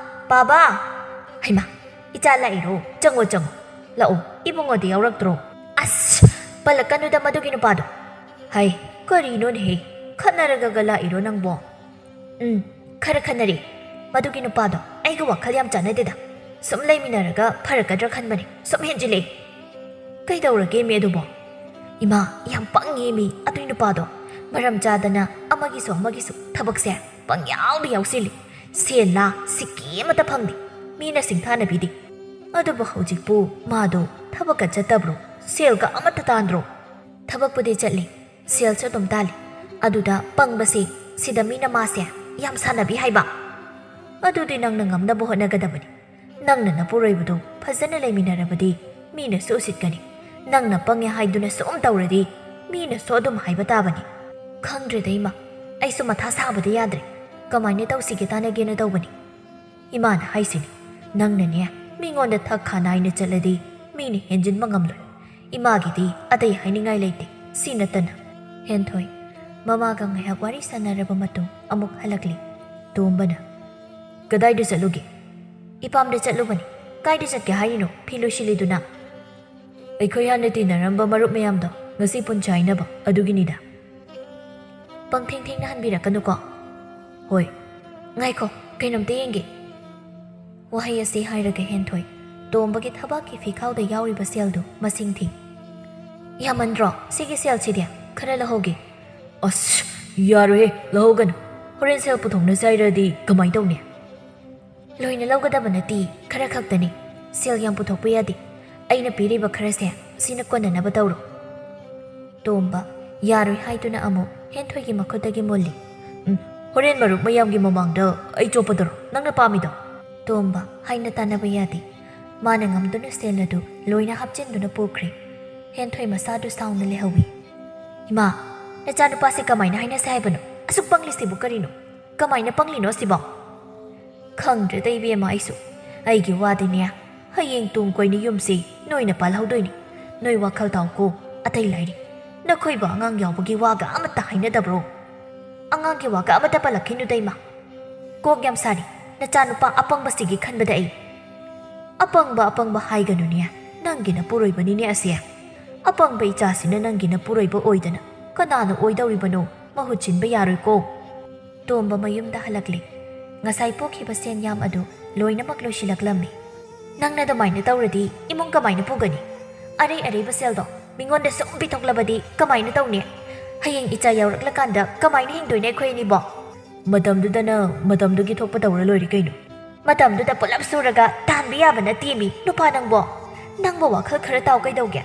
ꯕꯥꯕꯥ." "ꯍꯩꯃꯥ, ꯏꯆꯥ ꯂꯥꯛꯏꯔꯣ? ꯆꯪꯉꯣ ꯆꯪꯉꯣ, ꯂꯥꯛꯑꯣ, ꯏꯕꯨꯡꯉꯣꯗꯤ ꯌꯥꯎꯔꯛꯇ꯭ꯔꯣ?" "ꯑꯁ, ꯄꯜꯂꯛꯀꯅꯨꯗ ꯃꯗꯨꯒꯤ ꯅꯨꯄꯥꯗꯣ." "ꯍꯩ, ꯀꯔꯤꯅꯣꯅꯦꯍꯦ, ꯈꯠꯅꯔꯒ ꯂꯥꯛꯏꯔꯣ ꯅꯪꯕꯣ?" "ꯈꯔ ꯈꯠꯅꯔꯦ, ꯃꯗꯨꯒꯤ ꯅꯨꯄꯥꯗꯣ ꯑꯩꯒ ꯋꯥꯈꯜ ꯌꯥꯝ ꯆꯥꯟꯅꯗꯦꯗ, ꯁꯨꯝ ꯂꯩꯃꯤꯟꯅꯔꯒ ꯐꯔꯛꯀꯗ꯭ꯔꯥ ꯈꯟꯕꯅꯤ, ꯁꯨꯝ ꯍꯦꯟꯖꯤꯜꯂꯛꯑꯦ." "ꯀꯩꯗꯧꯔꯒꯦ ꯃꯤ ꯑꯗꯨꯕꯣ?" "ꯏꯃꯥ, ꯌꯥꯝ ꯄꯪꯉꯦ ꯃꯤ ꯑꯗꯨꯏ ꯅꯨꯄꯥꯗꯣ, ꯃꯔꯝ ꯆꯥꯗꯅ ꯑꯃꯒꯤꯁꯨ ꯊꯕꯛꯁꯦ ꯄꯪꯌꯥꯎꯗ ꯌꯥꯎꯁꯤꯜꯂꯤ, ꯁꯦꯜꯂꯥ ꯁꯤꯀꯤ ꯑꯃꯠꯇ ꯐꯪꯗꯦ, ꯃꯤꯅ ꯁꯤꯡꯊꯥꯅꯕꯤꯗꯦ꯫ ꯑꯗꯨꯕꯨ ꯍꯧꯖꯤꯛꯄꯨ ꯃꯥꯗꯣ ꯊꯕꯛꯀ ꯆꯠꯇꯕ꯭ꯔꯣ? ꯁꯦꯜꯒ ꯑꯃꯠꯇ ꯇꯥꯟꯗ꯭ꯔꯣ?" "ꯊꯕꯛꯄꯨꯗꯤ ꯆꯠꯂꯤ, ꯁꯦꯜꯁꯨ ꯑꯗꯨꯝ ꯇꯥꯜꯂꯤ, ꯑꯗꯨꯗ ꯄꯪꯕꯁꯦ ꯁꯤꯗ ꯃꯤꯅ ꯃꯥꯁꯦ ꯌꯥꯝ ꯁꯥꯟꯅꯕꯤ ꯍꯥꯏꯕ." "ꯑꯗꯨꯗꯤ ꯅꯪꯅ ꯉꯝꯅꯕ ꯍꯣꯠꯅꯒꯗꯕꯅꯤ, ꯅꯪꯅ ꯅꯄꯨꯔꯣꯏꯕꯗꯣ ꯐꯖꯅ ꯂꯩꯃꯤꯟꯅꯔꯕꯗꯤ ꯃꯤꯅꯁꯨ ꯎꯁꯤꯠꯀꯅꯤ ꯅꯪꯅ ꯄꯪꯉꯦ ꯍꯥꯏꯗꯨꯅ ꯁꯨꯝ ꯇꯧꯔꯗꯤ ꯃꯤꯅꯁꯨ ꯑꯗꯨꯝ ꯍꯥꯏꯕ ꯇꯥꯕꯅꯤ ꯈꯪꯗ꯭ꯔꯦꯗ ꯏꯃꯥ ꯑꯩꯁꯨ ꯃꯊꯥ ꯁꯥꯕꯗ ꯌꯥꯗ꯭ꯔꯦ ꯀꯃꯥꯏꯅ ꯇꯧꯁꯤꯒꯦ ꯇꯥꯟꯅꯒꯦꯅ ꯇꯧꯕꯅꯤ ꯏꯃꯥꯅ ꯍꯥꯏꯁꯤꯅꯤ ꯅꯪꯅꯅꯦ ꯃꯤꯉꯣꯟꯗ ꯊꯛ ꯈꯥ ꯅꯥꯏꯅ ꯆꯠꯂꯗꯤ ꯃꯤꯅ ꯍꯦꯟꯖꯤꯟꯕ ꯉꯝꯂꯣꯏ ꯏꯃꯥꯒꯤꯗꯤ ꯑꯇꯩ ꯍꯥꯏꯅꯤꯡꯉꯥꯏ ꯂꯩꯇꯦ ꯁꯤ ꯅꯠꯇꯅ ꯍꯦꯟꯊꯣꯏ ꯃꯃꯥꯒ ꯉꯥꯏꯍꯥꯛ ꯋꯥꯔꯤ ꯁꯥꯟꯅꯔꯕ ꯃꯇꯨꯡ ꯑꯃꯨꯛ ꯍꯜꯂꯛꯂꯤ ꯇꯣꯝꯕꯅ ꯀꯗꯥꯏꯗ ꯆꯠꯂꯨꯒꯦ ꯏꯄꯥꯝꯗ ꯆꯠꯂꯨꯕꯅꯤ ꯀꯥꯏꯗ ꯆꯠꯀꯦ ꯍꯥꯏꯔꯤꯅꯣ ꯐꯤ ꯂꯣꯏꯁꯤꯜꯂꯤꯗꯨꯅ ꯑꯩꯈꯣꯏ ꯍꯥꯟꯅ ꯇꯤꯟꯅꯔꯝꯕ ꯃꯔꯨꯞ ꯃꯌꯥꯝꯗꯣ ꯉꯁꯤ ꯄꯨꯟꯆꯥꯏꯅꯕ ꯑꯗꯨꯒꯤꯅꯤꯗ ꯄꯪꯊꯦꯡ ꯊꯦꯡꯅ ꯍꯟꯕꯤꯔꯛꯀꯅꯨꯀꯣ ꯍꯣꯏ ꯉꯥꯏꯈꯣ ꯀꯩꯅꯣꯝꯇ ꯌꯦꯡꯒꯦ ꯋꯥꯍꯩ ꯑꯁꯤ ꯍꯥꯏꯔꯒ ꯍꯦꯟꯊꯣꯏ ꯇꯣꯝꯕꯒꯤ ꯊꯕꯥꯛꯀꯤ ꯐꯤꯈꯥꯎꯗ ꯌꯥꯎꯔꯤꯕ ꯁꯦꯜꯗꯨ ꯃꯁꯤꯡ ꯊꯤ ꯌꯥꯝꯃꯟꯗ꯭ꯔꯣ ꯁꯤꯒꯤ ꯁꯦꯜꯁꯤꯗꯤ ꯈꯔ ꯂꯧꯍꯧꯒꯦ ꯑꯁ ꯌꯥꯔꯣꯏꯍꯦ ꯂꯧꯍꯧꯒꯅꯨ ꯍꯣꯔꯦꯟ ꯁꯦꯜ ꯄꯨꯊꯣꯛꯅꯁꯦ ꯍꯥꯏꯔꯗꯤ ꯀꯃꯥꯏꯅ ꯇꯧꯅꯤ ꯂꯣꯏꯅ ꯂꯧꯒꯗꯕ ꯅꯠꯇꯦ ꯈꯔ ꯈꯛꯇꯅꯤ ꯁꯦꯜ ꯌꯥꯝ ꯄꯨꯊꯣꯛꯄ ꯌꯥꯗꯦ ꯑꯩꯅ ꯄꯤꯔꯤꯕ ꯈꯔꯁꯦ ꯁꯤꯅ ꯀꯣꯟꯅꯅꯕ ꯇꯧꯔꯣ ꯇꯣꯝꯕ ꯌꯥꯔꯣꯏ ꯍꯥꯏꯗꯨꯅ ꯑꯃꯨꯛ ꯍꯦꯟꯊꯣꯏꯒꯤ ꯃꯈꯨꯠꯇꯒꯤ ꯃꯨꯜꯂꯤ ꯍꯣꯔꯦꯟ ꯃꯔꯨꯞ ꯃꯌꯥꯝꯒꯤ ꯃꯃꯥꯡꯗ ꯑꯩ ꯆꯣꯞꯄꯗꯔꯣ ꯅꯪꯅ ꯄꯥꯝꯃꯤꯗꯣ ꯇꯣꯝꯕ ꯍꯥꯏꯅ ꯇꯥꯟꯅꯕ ꯌꯥꯗꯦ ꯃꯥꯅ ꯉꯝꯗꯨꯅ ꯁꯦꯜ ꯑꯗꯨ ꯂꯣꯏꯅ ꯍꯥꯞꯆꯤꯟꯗꯨꯅ ꯄꯨꯈ꯭ꯔꯦ ꯍꯦꯟꯊꯣꯏ ꯃꯁꯥꯗꯨ ꯁꯥꯎꯅ ꯂꯩꯍꯧꯏ ꯏꯃꯥ ꯅꯆꯥꯅꯨꯄꯥꯁꯦ ꯀꯃꯥꯏꯅ ꯍꯥꯏꯅꯁꯦ ꯍꯥꯏꯕꯅꯣ ꯑꯁꯨꯛ ꯄꯪꯂꯤꯁꯤꯕꯨ ꯀꯔꯤꯅꯣ ꯀꯃꯥꯏꯅ ꯄꯪꯂꯤꯅꯣ ꯁꯤꯕꯣ ꯈꯪꯗ꯭ꯔꯦꯗ ꯏꯕꯦꯝꯃ ꯑꯩꯁꯨ ꯑꯩꯒꯤ ꯋꯥꯗꯤꯅꯦ ꯍꯌꯦꯡ ꯇꯨꯡ ꯀꯣꯏꯅ ꯌꯨꯝꯁꯤ ꯅꯣꯏꯅ ꯄꯥꯜꯍꯧꯗꯣꯏꯅꯤ ꯅꯣꯏ ꯋꯥꯈꯜ ꯇꯥꯎꯀꯣ ꯑꯇꯩ ꯂꯥꯏꯔꯤ ꯅꯈꯣꯏꯕꯨ ꯑꯉꯥꯡ ꯌꯥꯎꯕꯒꯤ ꯋꯥꯒ ꯑꯃꯠꯇ ꯍꯥꯏꯅꯗꯕ꯭ꯔꯣ ꯑꯉꯥꯡꯒꯤ ꯋꯥꯒ ꯑꯃꯠꯇ ꯄꯜꯂꯛꯈꯤꯅꯨꯗ ꯏꯃꯥ ꯀꯣꯛ ꯌꯥꯝ ꯁꯥꯔꯤ ꯅꯆꯥꯅꯨꯄꯥ ꯑꯄꯪꯕꯁꯤꯒꯤ ꯈꯟꯕꯗ ꯑꯩ ꯑꯄꯪꯕ ꯍꯥꯏꯒꯅꯨꯅꯦ ꯅꯪꯒꯤ ꯅꯄꯨꯔꯣꯏꯕꯅꯤꯅꯦ ꯑꯁꯦ ꯑꯄꯪꯕ ꯏꯆꯥꯁꯤꯅ ꯅꯪꯒꯤ ꯅꯄꯨꯔꯣꯏꯕ ꯑꯣꯏꯗꯅ ꯀꯅꯥꯅ ꯑꯣꯏꯗꯧꯔꯤꯕꯅꯣ ꯃꯍꯨꯠ ꯁꯤꯟꯕ ꯌꯥꯔꯣꯏꯀꯣ ꯇꯣꯝꯕ ꯃꯌꯨꯝꯗ ꯍꯜꯂꯛꯂꯤ ꯉꯁꯥꯏ ꯄꯣꯛꯈꯤꯕ ꯁꯦꯟ ꯌꯥꯝ ꯑꯗꯨ ꯂꯣꯏꯅꯃꯛ ꯂꯣꯏꯁꯤꯜꯂꯛꯂꯝꯃꯤ ꯅꯪꯅ ꯑꯗꯨꯃꯥꯏꯅ ꯇꯧꯔꯗꯤ ꯏꯃꯨꯡ ꯀꯃꯥꯏꯅ ꯄꯨꯒꯅꯤ ꯑꯔꯩ ꯑꯔꯩꯕ ꯁꯦꯜꯗꯣ ꯃꯤꯉꯣꯟꯗ ꯁꯨꯝ ꯄꯤꯊꯣꯛꯂꯕꯗꯤ ꯀꯃꯥꯏꯅ ꯇꯧꯅꯤ ꯍꯌꯦꯡ ꯏꯆꯥ ꯌꯥꯎꯔꯛꯂꯀꯥꯟꯗ ꯀꯃꯥꯏꯅ ꯍꯤꯡꯗꯣꯏꯅꯦ ꯑꯩꯈꯣꯏ ꯑꯅꯤꯕꯣ ꯃꯇꯝꯗꯨꯗꯅ ꯃꯇꯝꯗꯨꯒꯤ ꯊꯣꯛꯄ ꯇꯧꯔ ꯂꯣꯏꯔꯦ ꯀꯩꯅꯣ ꯃꯇꯝꯗꯨꯗ ꯄꯨꯂꯞ ꯁꯨꯔꯒ ꯇꯥꯟꯕ ꯌꯥꯕ ꯅꯠꯇꯦꯃꯤ ꯅꯨꯄꯥ ꯅꯪꯕꯣ ꯋꯥꯈꯜ ꯈꯔ ꯇꯥꯎ ꯀꯩꯗꯧꯒꯦ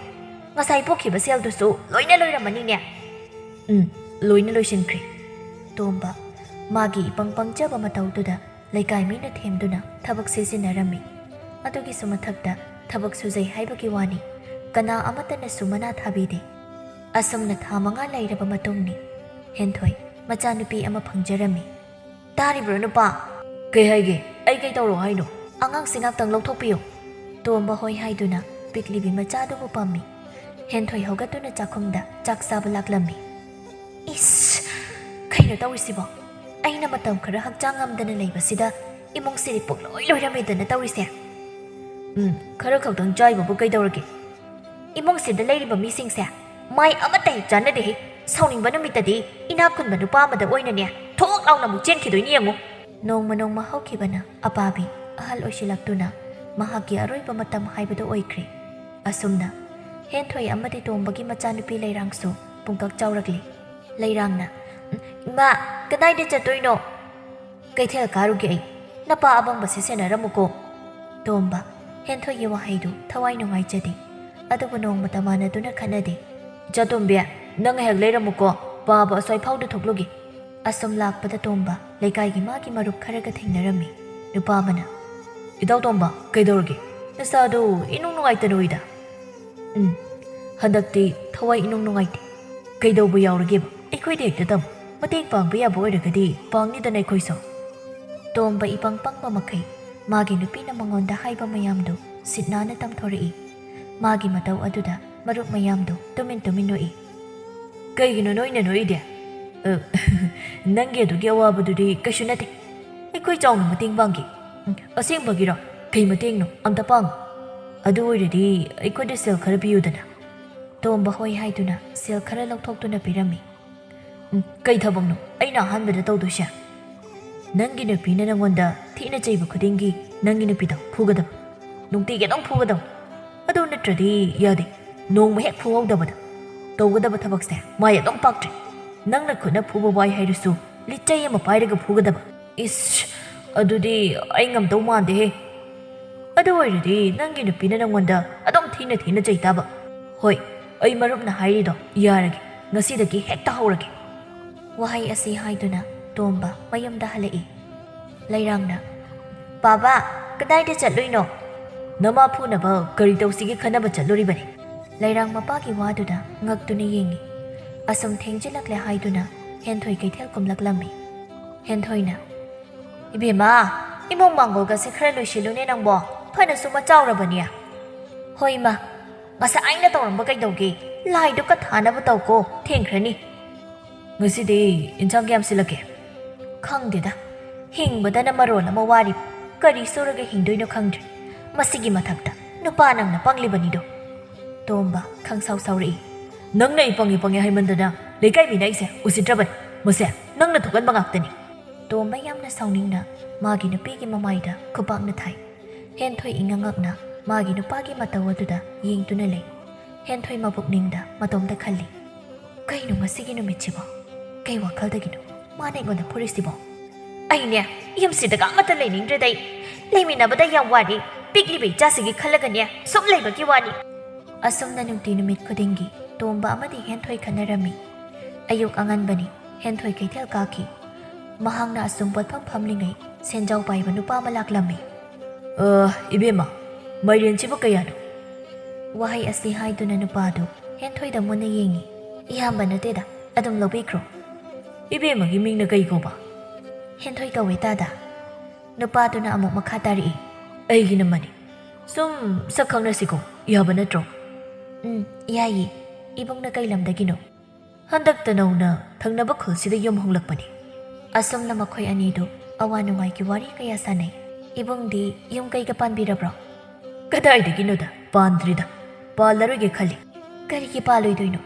ꯉꯁꯥꯏ ꯄꯣꯛꯈꯤꯕ ꯁꯦꯜꯗꯨꯁꯨ ꯂꯣꯏꯅ ꯂꯣꯏꯔꯝꯃꯅꯤꯅꯦ ꯂꯣꯏꯅ ꯂꯣꯏꯁꯤꯟꯈ꯭ꯔꯦ ꯇꯣꯝꯕ ꯃꯥꯒꯤ ꯏꯄꯪ ꯄꯪꯖꯕ ꯃꯇꯧꯗꯨꯗ ꯂꯩꯀꯥꯏ ꯃꯤꯅ ꯊꯦꯝꯗꯨꯅ ꯊꯕꯛ ꯁꯤꯖꯤꯟꯅꯔꯝꯃꯤ ꯑꯗꯨꯒꯤꯁꯨ ꯃꯊꯛꯇ ꯊꯕꯛ ꯁꯨꯖꯩ ꯍꯥꯏꯕꯒꯤ ꯋꯥꯅꯤ ꯀꯅꯥ ꯑꯃꯠꯇꯅꯁꯨ ꯃꯅꯥ ꯊꯥꯕꯤꯗꯦ ꯑꯁꯨꯝꯅ ꯊꯥ 5 ꯂꯩꯔꯕ ꯃꯇꯨꯡꯅꯤ ꯍꯦꯟꯊꯣꯏ ꯃꯆꯥꯅꯨꯄꯤ ꯑꯃ ꯐꯪꯖꯔꯝꯃꯤ ꯇꯥꯔꯤꯕ꯭ꯔꯣ ꯅꯨꯄꯥ ꯀꯩ ꯍꯥꯏꯒꯦ ꯑꯩ ꯀꯩ ꯇꯧꯔꯣ ꯍꯥꯏꯅꯣ ꯑꯉꯥꯡꯁꯤ ꯉꯥꯛꯇꯪ ꯂꯧꯊꯣꯛꯄꯤꯌꯨ ꯇꯣꯝꯕ ꯍꯣꯏ ꯍꯥꯏꯗꯨꯅ ꯄꯤꯛꯂꯤꯕꯤ ꯃꯆꯥꯗꯨꯕꯨ ꯄꯝꯃꯤ ꯍꯦꯟꯊꯣꯏ ꯍꯧꯒꯠꯇꯨꯅ ꯆꯥꯛꯈꯨꯝꯗ ꯆꯥꯛ ꯆꯥꯕ ꯂꯥꯛꯂꯝꯃꯤ ꯏꯁ ꯀꯩꯅꯣ ꯇꯧꯔꯤꯁꯤꯕꯣ ꯑꯩꯅ ꯃꯇꯝ ꯈꯔ ꯍꯛꯆꯥꯡ ꯉꯝꯗꯅ ꯂꯩꯕꯁꯤꯗ ꯏꯃꯨꯡꯁꯤꯗꯤ ꯄꯨꯡꯂꯣꯏ ꯂꯣꯏꯔꯝꯃꯦꯗꯅ ꯇꯧꯔꯤꯁꯦ ꯈꯔ ꯈꯛꯇꯪ ꯆꯥꯏꯕꯕꯨ ꯀꯩꯗꯧꯔꯒꯦ ꯏꯃꯨꯡꯁꯤꯗ ꯂꯩꯔꯤꯕ ꯃꯤꯁꯤꯡꯁꯦ ꯃꯥꯏ ꯑꯃꯠꯇ ꯍꯦꯛ ꯆꯥꯟꯅꯗꯦꯍꯦ ꯁꯥꯎꯅꯤꯡꯕ ꯅꯨꯃꯤꯠꯇꯗꯤ ꯏꯅꯥꯛ ꯈꯨꯟꯕ ꯅꯨꯄꯥ ꯑꯃꯗ ꯑꯣꯏꯅꯅꯦ ꯊꯣꯛ ꯂꯥꯎꯅ ꯑꯃꯨꯛ ꯆꯦꯟꯈꯤꯗꯣꯏꯅꯤ ꯌꯦꯡꯉꯨ ꯅꯣꯡꯃ ꯍꯧꯈꯤꯕꯅ ꯑꯄꯥꯕꯤ ꯑꯍꯜ ꯑꯣꯏꯁꯤꯜꯂꯛꯇꯨꯅ ꯃꯍꯥꯛꯀꯤ ꯑꯔꯣꯏꯕ ꯃꯇꯝ ꯍꯥꯏꯕꯗꯨ ꯑꯣꯏꯈ꯭ꯔꯦ ꯑꯁꯨꯝꯅ ꯍꯦꯟꯊꯣꯏ ꯑꯃꯗꯤ ꯇꯣꯝꯕꯒꯤ ꯃꯆꯥꯅꯨꯄꯤ ꯂꯩꯔꯥꯡꯁꯨ ꯄꯨꯡꯀꯛ ꯆꯥꯎꯔꯛꯂꯤ ꯂꯩꯔꯥꯡꯅ ꯏꯃꯥ ꯀꯗꯥꯏꯗ ꯆꯠꯇꯣꯏꯅꯣ ꯀꯩꯊꯦꯜ ꯀꯥꯔꯨꯒꯦ ꯑꯩ ꯅꯄꯥ ꯑꯕꯪꯕꯁꯦ ꯁꯦꯟꯅꯔꯝꯃꯨꯀꯣ ꯇꯣꯝꯕ ꯍꯦꯟꯊꯣꯏꯒꯤ ꯋꯥꯍꯩꯗꯨ ꯊꯋꯥꯏ ꯅꯨꯡꯉꯥꯏꯖꯗꯦ ꯑꯗꯨꯕꯨ ꯅꯣꯡꯃꯇ ꯃꯥꯟꯅꯗꯨꯅ ꯈꯟꯅꯗꯦ ꯏꯆꯥꯇꯣꯝꯕꯤ ꯅꯪ ꯉꯥꯏꯍꯥꯛ ꯂꯩꯔꯝꯃꯨꯀꯣ ꯄꯥꯕ ꯑꯁ꯭ꯋꯥꯏ ꯐꯥꯎꯗ ꯊꯣꯛꯂꯨꯒꯦ ꯑꯁꯨꯝ ꯂꯥꯛꯄꯗ ꯇꯣꯝꯕ ꯂꯩꯀꯥꯏꯒꯤ ꯃꯥꯒꯤ ꯃꯔꯨꯞ ꯈꯔꯒ ꯊꯦꯡꯅꯔꯝꯃꯤ ꯅꯨꯄꯥ ꯑꯃꯅ ꯏꯇꯥꯎ ꯇꯣꯝꯕ ꯀꯩꯗꯧꯔꯒꯦ ꯅꯁꯥꯗꯨ ꯏꯅꯨꯡ ꯅꯨꯡꯉꯥꯏꯇꯅ ꯎꯏꯗ ꯍꯟꯗꯛꯇꯤ ꯊꯋꯥꯏ ꯏꯅꯨꯡ ꯅꯨꯡꯉꯥꯏꯇꯦ ꯀꯩꯗꯧꯕ ꯌꯥꯎꯔꯒꯦꯕ ꯑꯩꯈꯣꯏꯗ ꯍꯦꯛꯇ ꯇꯝꯃꯨ ꯃꯇꯦꯡ ꯄꯥꯡꯕ ꯌꯥꯕ ꯑꯣꯏꯔꯒꯗꯤ ꯄꯥꯡꯅꯤꯗꯅ ꯑꯩꯈꯣꯏꯁꯨ ꯇꯣꯝꯕ ꯏꯄꯪ ꯄꯪꯕ ꯃꯈꯩ ꯃꯥꯒꯤ ꯅꯨꯄꯤꯅ ꯃꯉꯣꯟꯗ ꯍꯥꯏꯕ ꯃꯌꯥꯝꯗꯨ ꯁꯤꯠ ꯅꯥꯟꯅ ꯇꯝꯊꯣꯔꯛꯏ ꯃꯥꯒꯤ ꯃꯇꯧ ꯑꯗꯨꯗ ꯃꯔꯨꯞ ꯃꯌꯥꯝꯗꯨ ꯇꯨꯃꯤꯟ ꯅꯣꯛꯏ ꯀꯩꯒꯤꯅꯣ ꯅꯣꯏꯅ ꯅꯣꯛꯏꯗꯤ ꯅꯪꯒꯤ ꯑꯗꯨꯒꯤ ꯑꯋꯥꯕꯗꯨꯗꯤ ꯀꯩꯁꯨ ꯅꯠꯇꯦ ꯑꯩꯈꯣꯏ ꯆꯥꯎꯅ ꯃꯇꯦꯡ ꯄꯥꯡꯒꯦ ꯑꯁꯦꯡꯕꯒꯤꯔꯣ ꯀꯩ ꯃꯇꯦꯡꯅꯣ ꯑꯝꯇ ꯄꯥꯡꯉꯨ ꯑꯗꯨ ꯑꯣꯏꯔꯗꯤ ꯑꯩꯈꯣꯏꯗ ꯁꯦꯜ ꯈꯔ ꯄꯤꯌꯨꯗꯅ ꯇꯣꯝꯕ ꯍꯣꯏ ꯍꯥꯏꯗꯨꯅ ꯁꯦꯜ ꯈꯔ ꯂꯧꯊꯣꯛꯇꯨꯅ ꯄꯤꯔꯝꯃꯤ ꯀꯩ ꯊꯕꯛꯅꯣ ꯑꯩꯅ ꯑꯍꯥꯟꯕꯗ ꯇꯧꯗꯣꯏꯁꯦ ꯅꯪꯒꯤ ꯅꯨꯄꯤꯅ ꯅꯪꯉꯣꯟꯗ ꯊꯤꯅ ꯆꯩꯕ ꯈꯨꯗꯤꯡꯒꯤ ꯅꯪꯒꯤ ꯅꯨꯄꯤꯗꯣ ꯐꯨꯒꯗꯕ ꯅꯨꯡꯇꯤꯒꯤ ꯑꯗꯨꯝ ꯐꯨꯒꯗꯕ ꯑꯗꯨ ꯅꯠꯇ꯭ꯔꯗꯤ ꯌꯥꯗꯦ ꯅꯣꯡꯃ ꯍꯦꯛ ꯐꯨꯍꯧꯗꯕꯗ ꯇꯧꯒꯗꯕ ꯊꯕꯛꯁꯦ ꯃꯥꯏ ꯑꯗꯨꯝ ꯄꯥꯛꯇ꯭ꯔꯦ ꯅꯪꯅ ꯈꯨꯠꯅ ꯐꯨꯕ ꯋꯥꯏ ꯍꯥꯏꯔꯁꯨ ꯂꯤꯆꯩ ꯑꯃ ꯄꯥꯏꯔꯒ ꯐꯨꯒꯗꯕ ꯏꯁ ꯑꯗꯨꯗꯤ ꯑꯩ ꯉꯝꯗꯧ ꯃꯥꯟꯗꯦꯍꯦ ꯑꯗꯨ ꯑꯣꯏꯔꯗꯤ ꯅꯪꯒꯤ ꯅꯨꯄꯤꯅ ꯅꯪꯉꯣꯟꯗ ꯑꯗꯨꯝ ꯊꯤꯅ ꯆꯩ ꯇꯥꯕ ꯍꯣꯏ ꯑꯩ ꯃꯔꯨꯞꯅ ꯍꯥꯏꯔꯤꯗꯣ ꯌꯥꯔꯒꯦ ꯉꯁꯤꯗꯒꯤ ꯍꯦꯛꯇ ꯍꯧꯔꯒꯦ ꯋꯥꯍꯩ ꯑꯁꯤ ꯍꯥꯏꯗꯨꯅ ꯇꯣꯝꯕ ꯃꯌꯨꯝꯗ ꯍꯜꯂꯛꯏ ꯂꯩꯔꯥꯡꯅ ꯕꯥꯕꯥ ꯀꯗꯥꯏꯗ ꯆꯠꯂꯨꯏꯅꯣ? ꯅꯃꯥ ꯐꯨꯅꯕ ꯀꯔꯤ ꯇꯧꯁꯤꯒꯦ ꯈꯟꯅꯕ ꯆꯠꯂꯨꯔꯤꯕꯅꯤ꯫ ꯂꯩꯔꯥꯡ ꯃꯄꯥꯒꯤ ꯋꯥꯗꯨꯗ ꯉꯛꯇꯨꯅ ꯌꯦꯡꯉꯤ꯫ ꯑꯁꯨꯝ ꯊꯦꯡꯖꯤꯜꯂꯛꯂꯦ ꯍꯥꯏꯗꯨꯅ ꯍꯦꯟꯊꯣꯏ ꯀꯩꯊꯦꯜ ꯀꯨꯝꯂꯛꯂꯝꯃꯤ꯫ ꯍꯦꯟꯊꯣꯏꯅ ꯏꯕꯦꯝꯃ, ꯏꯃꯨꯡ ꯃꯥꯡꯒꯣꯜꯒꯁꯦ ꯈꯔ ꯂꯣꯏꯁꯤꯜꯂꯨꯅꯦ ꯅꯪꯕꯣ, ꯐꯅꯁꯨ ꯃꯆꯥꯎꯔꯕꯅꯤ꯫ ꯍꯣꯏ ꯃꯥ, ꯉꯁꯥꯏꯅ ꯇꯧꯔꯝꯕ ꯀꯩꯗꯧꯒꯦ? ꯂꯥꯏꯗꯨ ꯀꯠꯊꯥꯅꯕ ꯇꯧꯀꯣ, ꯊꯦꯡꯈ꯭ꯔꯅꯤ꯫ ꯉꯁꯤꯗꯤ ꯏꯟꯁꯥꯡ ꯀꯌꯥꯝ ꯁꯤꯜꯂꯛꯀꯦ? ꯈꯪꯗꯦꯗ, ꯍꯤꯡꯕꯗꯅ ꯃꯔꯣꯜ ꯑꯃ ꯋꯥꯔꯤ, ꯀꯔꯤ ꯁꯨꯔꯒ ꯍꯤꯡꯗꯣꯏꯅꯣ ꯈꯪꯗ꯭ꯔꯦ꯫ ꯃꯁꯤꯒꯤ ꯃꯊꯛꯇ ꯅꯨꯄꯥ ꯅꯪꯅ ꯄꯪꯂꯤꯕꯅꯤꯗꯣ꯫ ꯇꯣꯝꯕ ꯈꯪꯁꯥꯎ ꯁꯥꯎꯔꯛꯏ꯫ ꯅꯪꯅ ꯑꯩ ꯄꯪꯉꯦ ꯍꯥꯏꯃꯟꯗꯅ ꯂꯩꯀꯥꯏ ꯃꯤꯅ ꯑꯩꯁꯦ ꯎꯁꯤꯠꯇ꯭ꯔꯕꯅꯤ꯫ ꯃꯁꯦ ꯅꯪꯅ ꯊꯣꯛꯍꯟꯕ ꯉꯥꯛꯇꯅꯤ꯫ ꯇꯣꯝꯕ ꯌꯥꯝꯅ ꯁꯥꯎꯅꯤꯡꯅ ꯃꯥꯒꯤ ꯅꯨꯄꯤꯒꯤ ꯃꯃꯥꯏꯗ ꯈꯨꯄꯥꯛꯅ ꯊꯥꯏ꯫ ꯍꯦꯟꯊꯣꯏ ꯏꯉꯛꯉꯛꯅ ꯃꯥꯒꯤ ꯅꯨꯄꯥꯒꯤ ꯃꯇꯧ ꯑꯗꯨꯗ ꯌꯦꯡꯗꯨꯅ ꯂꯩ꯫ ꯍꯦꯟꯊꯣꯏ ꯃꯕꯨꯛꯅꯤꯡꯗ ꯃꯇꯣꯝꯗ ꯈꯜꯂꯤ, ꯀꯩꯅꯣ ꯉꯁꯤꯒꯤ ꯅꯨꯃꯤꯠꯁꯤꯕꯣ? ꯀꯩ ꯋꯥꯈꯜꯗꯒꯤꯅꯣ ꯃꯥꯅ ꯑꯩꯉꯣꯟꯗ ꯐꯨꯔꯤꯁꯤꯕꯣ? ꯑꯩꯅꯦ ꯌꯨꯝꯁꯤꯗꯒ ꯑꯃꯠꯇ ꯂꯩꯅꯤꯡꯗ꯭ꯔꯦꯗ, ꯂꯩꯃꯤꯟꯅꯕꯗ ꯌꯥꯝ ꯋꯥꯔꯤ, ꯄꯤꯛꯂꯤꯕ ꯏꯆꯥꯁꯤꯒꯤ ꯈꯜꯂꯒꯅꯦ ꯁꯨꯝ ꯂꯩꯕꯒꯤ ꯋꯥꯅꯤ꯫ ꯑꯁꯨꯝꯅ ꯅꯨꯡꯇꯤ ꯅꯨꯃꯤꯠ ꯈꯨꯗꯤꯡꯒꯤ ꯇꯣꯝꯕ ꯑꯃꯗꯤ ꯍꯦꯟꯊꯣꯏ ꯈꯟꯅꯔꯝꯃꯤ꯫ ꯑꯌꯨꯛ ꯑꯉꯟꯕꯅꯤ, ꯍꯦꯟꯊꯣꯏ ꯀꯩꯊꯦꯜ ꯀꯥꯈꯤ꯫ ꯃꯍꯥꯛꯅ ꯑꯁꯨꯝ ꯄꯣꯠꯐꯝ ꯐꯝꯂꯤꯉꯩ ꯁꯦꯟꯖꯥꯎ ꯄꯥꯏꯕ ꯅꯨꯄꯥ ꯑꯃ ꯂꯥꯛꯂꯝꯃꯤ꯫ ꯏꯕꯦꯝꯃ, ꯃꯥꯏꯔꯦꯟꯁꯤꯕꯨ ꯀꯌꯥꯅꯣ? ꯋꯥꯍꯩ ꯑꯁꯤ ꯍꯥꯏꯗꯨꯅ ꯅꯨꯄꯥꯗꯨ ꯍꯦꯟꯊꯣꯏꯗ ꯃꯨꯟꯅ ꯌꯦꯡꯉꯤ꯫ ꯏꯌꯥꯝꯕ ꯅꯠꯇꯦꯗ, ꯑꯗꯨꯝ ꯂꯧꯕꯤꯈ꯭ꯔꯣ꯫ ꯏꯕꯦꯝꯃꯒꯤ ꯃꯤꯡꯅ ꯀꯩ ꯀꯧꯕ? ꯍꯦꯟꯊꯣꯏ ꯀꯧꯋꯦ ꯇꯥꯗ꯫ ꯅꯨꯄꯥꯗꯨꯅ ꯑꯃꯨꯛ ꯃꯈꯥ ꯇꯥꯔꯛꯏ꯫ ꯑꯩꯒꯤꯅ ꯃꯅꯤ꯫ ꯁꯨꯝ ꯁꯛ ꯈꯪꯅꯁꯤꯀꯣ, ꯌꯥꯕ ꯅꯠꯇ꯭ꯔꯣ? ꯌꯥꯏꯌꯦ꯫ ꯏꯕꯨꯡꯅ ꯀꯩ ꯂꯝꯗꯒꯤꯅꯣ? ꯍꯟꯗꯛꯇ ꯅꯧꯅ ꯊꯪꯅꯕ ꯈꯨꯜꯁꯤꯗ ꯌꯨꯝ ꯍꯣꯡꯂꯛꯄꯅꯤ꯫ ꯑꯁꯨꯝꯅ ꯃꯈꯣꯏ ꯑꯅꯤꯗꯨ ꯑꯋꯥ ꯅꯨꯡꯉꯥꯏꯒꯤ ꯋꯥꯔꯤ ꯀꯌꯥ ꯁꯥꯟꯅꯩ꯫ ꯏꯕꯨꯡꯗꯤ ꯌꯨꯝ ꯀꯩꯒ ꯄꯥꯟꯕꯤꯔꯕ꯭ꯔꯣ? ꯀꯗꯥꯏꯗꯒꯤꯅꯣꯗ, ꯄꯥꯟꯗ꯭ꯔꯤꯗ, ꯄꯥꯜꯂꯔꯣꯏꯒꯦ ꯈꯜꯂꯤ꯫ ꯀꯔꯤꯒꯤ ꯄꯥꯜꯂꯣꯏꯗꯣꯏꯅꯣ?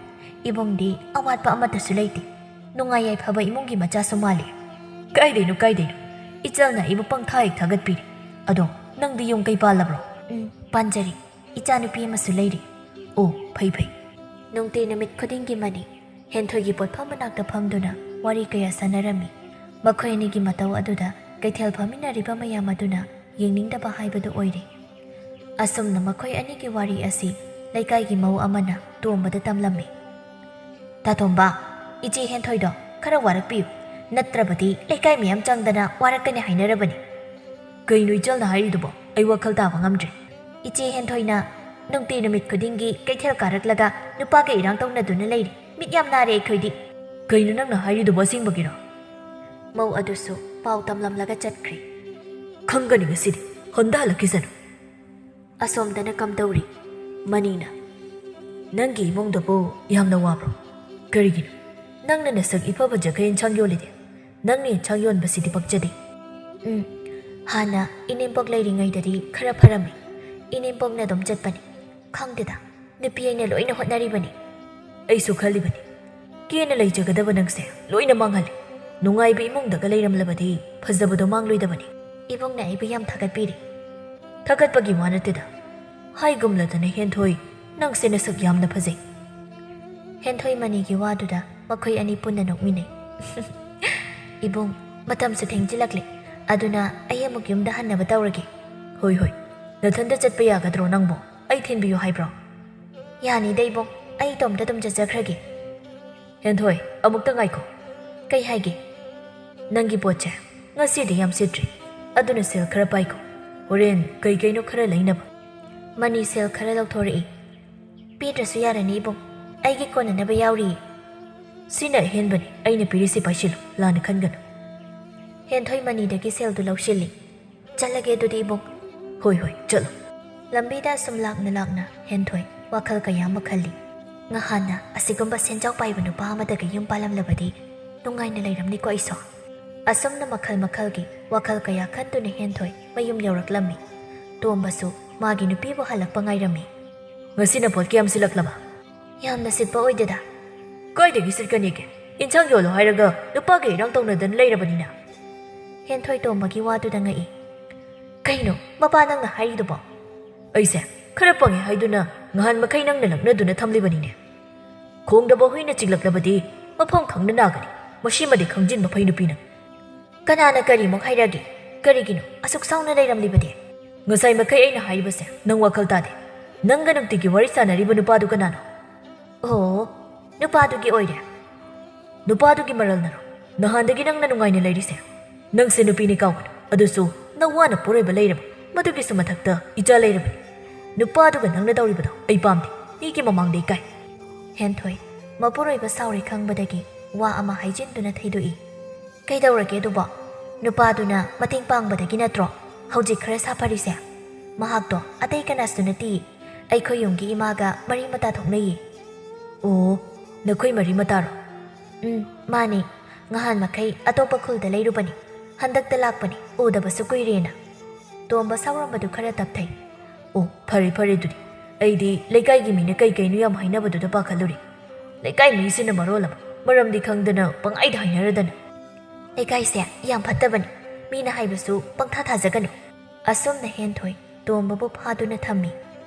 ꯏꯕꯨꯡꯗꯤ ꯑꯋꯥꯠꯄ ꯑꯃꯠꯇꯁꯨ ꯂꯩꯇꯦ, ꯅꯨꯡꯉꯥꯏ ꯌꯥꯏꯐꯕ ꯏꯃꯨꯡꯒꯤ ꯃꯆꯥꯁꯨ ꯃꯥꯜꯂꯤ꯫ ꯀꯥꯏꯗꯩꯅꯣ, ꯏꯆꯜꯅ ꯑꯩꯕꯨ ꯄꯪꯊꯥ ꯍꯦꯛ ꯊꯥꯒꯠꯄꯤꯔꯤ꯫ ꯑꯗꯣ ꯅꯪꯗꯤ ꯌꯨꯝ ꯀꯩ ꯄꯥꯜꯂꯕ꯭ꯔꯣ? ꯄꯥꯟꯖꯔꯤ, ꯏꯆꯥꯅꯨꯄꯤ ꯑꯃꯁꯨ ꯂꯩꯔꯤ꯫ ꯑꯣ, ꯐꯩ꯫ ꯅꯨꯡꯇꯤ ꯅꯨꯃꯤꯠ ꯈꯨꯗꯤꯡꯒꯤ ꯃꯅꯤ ꯍꯦꯟꯊꯣꯏꯒꯤ ꯄꯣꯠꯐꯝ ꯃꯅꯥꯛꯇ ꯐꯝꯗꯨꯅ ꯋꯥꯔꯤ ꯀꯌꯥ ꯁꯥꯟꯅꯔꯝꯃꯤ꯫ ꯃꯈꯣꯏ ꯑꯅꯤꯒꯤ ꯃꯇꯧ ꯑꯗꯨꯗ ꯀꯩꯊꯦꯜ ꯐꯝꯃꯤꯟꯅꯔꯤꯕ ꯃꯌꯥꯝ ꯑꯗꯨꯅ ꯌꯦꯡꯅꯤꯡꯗꯕ ꯍꯥꯏꯕꯗꯨ ꯑꯣꯏꯔꯦ꯫ ꯑꯁꯨꯝꯅ ꯃꯈꯣꯏ ꯑꯅꯤꯒꯤ ꯋꯥꯔꯤ ꯑꯁꯤ ꯂꯩꯀꯥꯏꯒꯤ ꯃꯧ ꯑꯃꯅ ꯇꯣꯝꯕꯗ ꯇꯝꯂꯝꯃꯤ꯫ ꯇꯥꯇꯣꯝꯕ, ꯏꯆꯦ ꯍꯦꯟꯊꯣꯏꯗꯣ ꯈꯔ ꯋꯥꯔꯛꯄꯤꯌꯨ, ꯅꯠꯇ꯭ꯔꯕꯗꯤ ꯂꯩꯀꯥꯏ ꯃꯌꯥꯝ ꯆꯪꯗꯅ ꯋꯥꯔꯛꯀꯅꯤ ꯍꯥꯏꯅꯔꯕꯅꯤ꯫ ꯀꯩꯅꯣ ꯏꯆꯜꯅ ꯍꯥꯏꯔꯤꯗꯨꯕꯣ? ꯑꯩ ꯋꯥꯈꯜ ꯇꯥꯕ ꯉꯝꯗ꯭ꯔꯦ꯫ ꯏꯆꯦ ꯍꯦꯟꯊꯣꯏꯅ ꯅꯨꯡꯇꯤ ꯅꯨꯃꯤꯠ ꯈꯨꯗꯤꯡꯒꯤ ꯀꯩꯊꯦꯜ ꯀꯥꯔꯛꯂꯒ ꯅꯨꯄꯥꯒ ꯏꯔꯥꯡ ꯇꯧꯅꯗꯨꯅ ꯂꯩꯔꯤ꯫ ꯃꯤꯠ ꯌꯥꯝ ꯅꯥꯔꯦ ꯑꯩꯈꯣꯏꯗꯤ꯫ ꯀꯩꯅꯣ ꯅꯪꯅ ꯍꯥꯏꯔꯤꯗꯨꯕꯣ, ꯑꯁꯦꯡꯕꯒꯤꯔꯣ? ꯃꯧ ꯑꯗꯨꯁꯨ ꯄꯥꯎ ꯇꯝꯂꯝꯂꯒ ꯆꯠꯈ꯭ꯔꯤ꯫ ꯈꯪꯒꯅꯤ ꯉꯁꯤꯗꯤ, ꯍꯟꯊꯍꯜꯂꯛꯈꯤꯁꯅꯨ꯫ ꯑꯁꯣꯝꯗꯅ ꯀꯝꯗꯧꯔꯤ? ꯃꯅꯤꯅ ꯅꯪꯒꯤ ꯏꯃꯨꯡꯗꯕꯨ ꯌꯥꯝꯅ ꯋꯥꯕ꯭ꯔꯣ? ꯀꯔꯤꯒꯤꯅꯣ? ꯅꯪꯅ ꯅꯁꯛ ꯏꯐ ꯐꯖꯈꯩ ꯏꯟꯁꯥꯡ ꯌꯣꯜꯂꯤꯗꯤ, ꯅꯪꯅ ꯏꯟꯁꯥꯡ ꯌꯣꯟꯕꯁꯤꯗꯤ ꯄꯛꯆꯗꯦ꯫ ꯍꯥꯟꯅ ꯏꯅꯦꯝꯄꯣꯛ ꯂꯩꯔꯤꯉꯩꯗꯗꯤ ꯈꯔ ꯐꯔꯝꯃꯤ꯫ ꯏꯅꯦꯝꯄꯣꯛꯅ ꯑꯗꯨꯝ ꯆꯠꯄꯅꯤ꯫ ꯈꯪꯗꯦꯗ, ꯅꯨꯄꯤ ꯑꯩꯅ ꯂꯣꯏꯅ ꯍꯣꯠꯅꯔꯤꯕꯅꯤ꯫ ꯑꯩꯁꯨ ꯈꯜꯂꯤꯕꯅꯤ, ꯀꯦꯅ ꯂꯩꯖꯒꯗꯕ ꯅꯪꯁꯦ ꯂꯣꯏꯅ ꯃꯥꯡꯍꯜꯂꯤ꯫ ꯅꯨꯡꯉꯥꯏꯕ ꯏꯃꯨꯡꯗꯒ ꯂꯩꯔꯝꯂꯕꯗꯤ ꯐꯖꯕꯗꯣ ꯃꯥꯡꯂꯣꯏꯗꯕꯅꯤ꯫ ꯏꯕꯨꯡꯅ ꯑꯩꯕꯨ ꯌꯥꯝ ꯊꯥꯒꯠꯄꯤꯔꯤ꯫ ꯊꯥꯒꯠꯄꯒꯤ ꯋꯥ ꯅꯠꯇꯦꯗ, ꯍꯥꯏꯒꯨꯝꯂꯗꯅ ꯍꯦꯟꯊꯣꯏ, ꯅꯪꯁꯦ ꯅꯁꯛ ꯌꯥꯝꯅ ꯐꯖꯩ꯫ ꯍꯦꯟꯊꯣꯏ ꯃꯅꯤꯒꯤ ꯋꯥꯗꯨꯗ ꯃꯈꯣꯏ ꯑꯅꯤ ꯄꯨꯟꯅ ꯅꯣꯛꯃꯤꯟꯅꯩ꯫ ꯏꯕꯨꯡ, ꯃꯇꯝꯁꯨ ꯊꯦꯡꯖꯤꯜꯂꯛꯂꯦ, ꯑꯗꯨꯅ ꯑꯩ ꯑꯃꯨꯛ ꯌꯨꯝꯗ ꯍꯟꯅꯕ ꯇꯧꯔꯒꯦ꯫ ꯍꯣꯏ, ꯅꯊꯟꯇ ꯆꯠꯄ ꯌꯥꯒꯗ꯭ꯔꯣ ꯅꯪꯕꯣ? ꯑꯩ ꯊꯤꯟꯕꯤꯌꯨ ꯍꯥꯏꯕ꯭ꯔꯣ? ꯌꯥꯅꯤꯗ ꯏꯕꯨꯡ, ꯑꯩ ꯏꯇꯣꯝꯇ ꯑꯗꯨꯝ ꯆꯠꯆꯈ꯭ꯔꯒꯦ꯫ ꯍꯦꯟꯊꯣꯏ, ꯑꯃꯨꯛꯇ ꯉꯥꯏꯈꯣ꯫ ꯀꯩ ꯍꯥꯏꯒꯦ? ꯅꯪꯒꯤ ꯄꯣꯠꯁꯦ ꯉꯁꯤꯗꯤ ꯌꯥꯝ ꯁꯤꯠꯇ꯭ꯔꯤ, ꯑꯗꯨꯅ ꯁꯦꯜ ꯈꯔ ꯄꯥꯏꯈꯣ, ꯍꯣꯔꯦꯟ ꯀꯩꯅꯣ ꯈꯔ ꯂꯩꯅꯕ꯫ ꯃꯅꯤ ꯁꯦꯜ ꯈꯔ ꯂꯧꯊꯣꯔꯛꯏ꯫ ꯄꯤꯗ꯭ꯔꯁꯨ ꯌꯥꯔꯅꯤ ꯏꯕꯨꯡ, ꯑꯩꯒꯤ ꯀꯣꯟꯅꯅꯕ ꯌꯥꯎꯔꯤꯌꯦ꯫ ꯁꯤꯅ ꯑꯍꯦꯟꯕꯅꯤ, ꯑꯩꯅ ꯄꯤꯔꯤꯁꯤ ꯄꯥꯏꯁꯤꯜꯂꯨ, ꯂꯥꯟꯅ ꯈꯟꯒꯅꯨ꯫ ꯍꯦꯟꯊꯣꯏ ꯃꯅꯤꯗꯒꯤ ꯁꯦꯜꯗꯨ ꯂꯧꯁꯤꯜꯂꯤ꯫ ꯆꯠꯂꯒꯦ ꯑꯗꯨꯗꯤ ꯏꯕꯨꯡ꯫ ꯍꯣꯏ, ꯆꯠꯂꯣ꯫ ꯂꯝꯕꯤꯗ ꯁꯨꯝ ꯂꯥꯛꯅ ꯍꯦꯟꯊꯣꯏ ꯋꯥꯈꯜ ꯀꯌꯥ ꯑꯃ ꯈꯜꯂꯤ꯫ ꯉꯍꯥꯟꯅ ꯑꯁꯤꯒꯨꯝꯕ ꯁꯦꯟꯖꯥꯎ ꯄꯥꯏꯕ ꯅꯨꯄꯥ ꯑꯃꯗꯒ ꯌꯨꯝ ꯄꯥꯜꯂꯝꯂꯕꯗꯤ ꯅꯨꯡꯉꯥꯏꯅ ꯂꯩꯔꯝꯅꯤꯀꯣ ꯑꯩꯁꯨ꯫ ꯑꯁꯨꯝꯅ ꯃꯈꯜꯒꯤ ꯋꯥꯈꯜ ꯀꯌꯥ ꯈꯟꯗꯨꯅ ꯍꯦꯟꯊꯣꯏ ꯃꯌꯨꯝ ꯌꯧꯔꯛꯂꯝꯃꯤ꯫ ꯇꯣꯝꯕꯁꯨ マギヌピーボハラッパガイラミマシナポキアムシラクラバヤンナシッパオイデダカイデギシルカニケインチャンギョロハイラガルパゲイラントンナダンレイラバニナヘントイトマギワードダンガイカイノマパナンガハイドバアイセカラパンギハイドナガハンマカイナンナラクナドナタムリバニネコンダボホイナチグラクラバディマパンカンナナガリマシマディカンジンマパイヌピナカナナカリモハイラギカリギノアソクサウナレイラムリバディNgasay makay ay nahaibase nang wakal tade. Nang ganang tigi warisa na riba nupado ka nano. Oo, nupado gi oide. Nupado gi maral naro. Nahandagi nang nanungay na layrise. Nang sinupi ni kawan, aduso, nawa na puray balay raba. ꯃꯗꯨꯒꯤꯁꯨ ꯃꯊꯛꯇ ꯏꯆꯥ ꯂꯩꯔꯕꯅꯤ ꯅꯨꯄꯥꯗꯨꯒ ꯅꯪꯅ ꯇꯧꯔꯤꯕꯗꯣ ꯑꯩ ꯄꯥꯝꯗꯦ ꯃꯤꯒꯤ ꯃꯃꯥꯡꯗ ꯏꯀꯥꯏ ꯍꯦꯟꯊꯣꯏ ꯃꯄꯨꯔꯣꯏꯕ ꯁꯥꯎꯔꯤ ꯈꯪꯕꯗꯒꯤ ꯋꯥ ꯑꯃ ꯍꯥꯏꯖꯤꯟꯗꯨꯅ ꯊꯩꯗꯣꯛꯏ ꯀꯩꯗꯧꯔꯒꯦ ꯑꯗꯨꯕꯣ ꯅꯨꯄꯥꯗꯨꯅ ꯃꯇꯦꯡ ꯄꯥꯡꯕꯗꯒꯤ ꯅꯠꯇ꯭ꯔꯣ ꯍꯧꯖꯤꯛ ꯈꯔ ꯁꯥꯐꯔꯤꯁꯦ ꯃꯍꯥꯛꯇꯣ ꯑꯇꯩ ꯀꯅꯥꯁꯨ ꯅꯠꯇꯦ ꯑꯩꯈꯣꯏ ꯌꯨꯝꯒꯤ ꯏꯃꯥꯒ ꯃꯔꯤ ꯃꯇꯥ ꯊꯣꯛꯅꯩꯌꯦ ꯑꯣ ꯅꯈꯣꯏ ꯃꯔꯤ ꯃꯇꯥꯔꯣ ꯃꯥꯅꯤ ꯉꯍꯥꯟ ꯃꯈꯩ ꯑꯇꯣꯞꯄ ꯈꯨꯜꯗ ꯂꯩꯔꯨꯕꯅꯤ ꯍꯟꯗꯛꯇ ꯂꯥꯛꯄꯅꯤ ꯎꯗꯕꯁꯨ ꯀꯨꯏꯔꯦꯅ ꯇꯣꯝꯕ ꯁꯥꯎꯔꯝꯕꯗꯨ ꯈꯔ ꯇꯞꯊꯩ ꯑꯣ ꯐꯔꯦ ꯐꯔꯦ ꯑꯗꯨꯗꯤ ꯑꯩꯗꯤ ꯂꯩꯀꯥꯏꯒꯤ ꯃꯤꯅ ꯀꯩꯅꯣ ꯌꯥꯝ ꯍꯥꯏꯅꯕꯗꯨꯗ ꯄꯥꯈꯠꯂꯨꯔꯦ ꯂꯩꯀꯥꯏ ꯃꯤꯁꯤꯅ ꯃꯔꯣꯜ ꯑꯃ ꯃꯔꯝꯗꯤ ꯈꯪꯗꯅ ꯄꯪꯍꯥꯏꯗ ꯍꯥꯏꯅꯔꯗꯅ ꯂꯩꯀꯥꯏꯁꯦ ꯌꯥꯝ ꯐꯠꯇꯕꯅꯤ ꯃꯤꯅ ꯍꯥꯏꯕꯁꯨ ꯄꯪꯊꯥ ꯊꯥꯖꯒꯅꯨ ꯑꯁꯨꯝꯅ ꯍꯦꯟꯊꯣꯏ ꯇꯣꯝꯕꯕꯨ ꯐꯥꯗꯨꯅ ꯊꯝꯃꯤ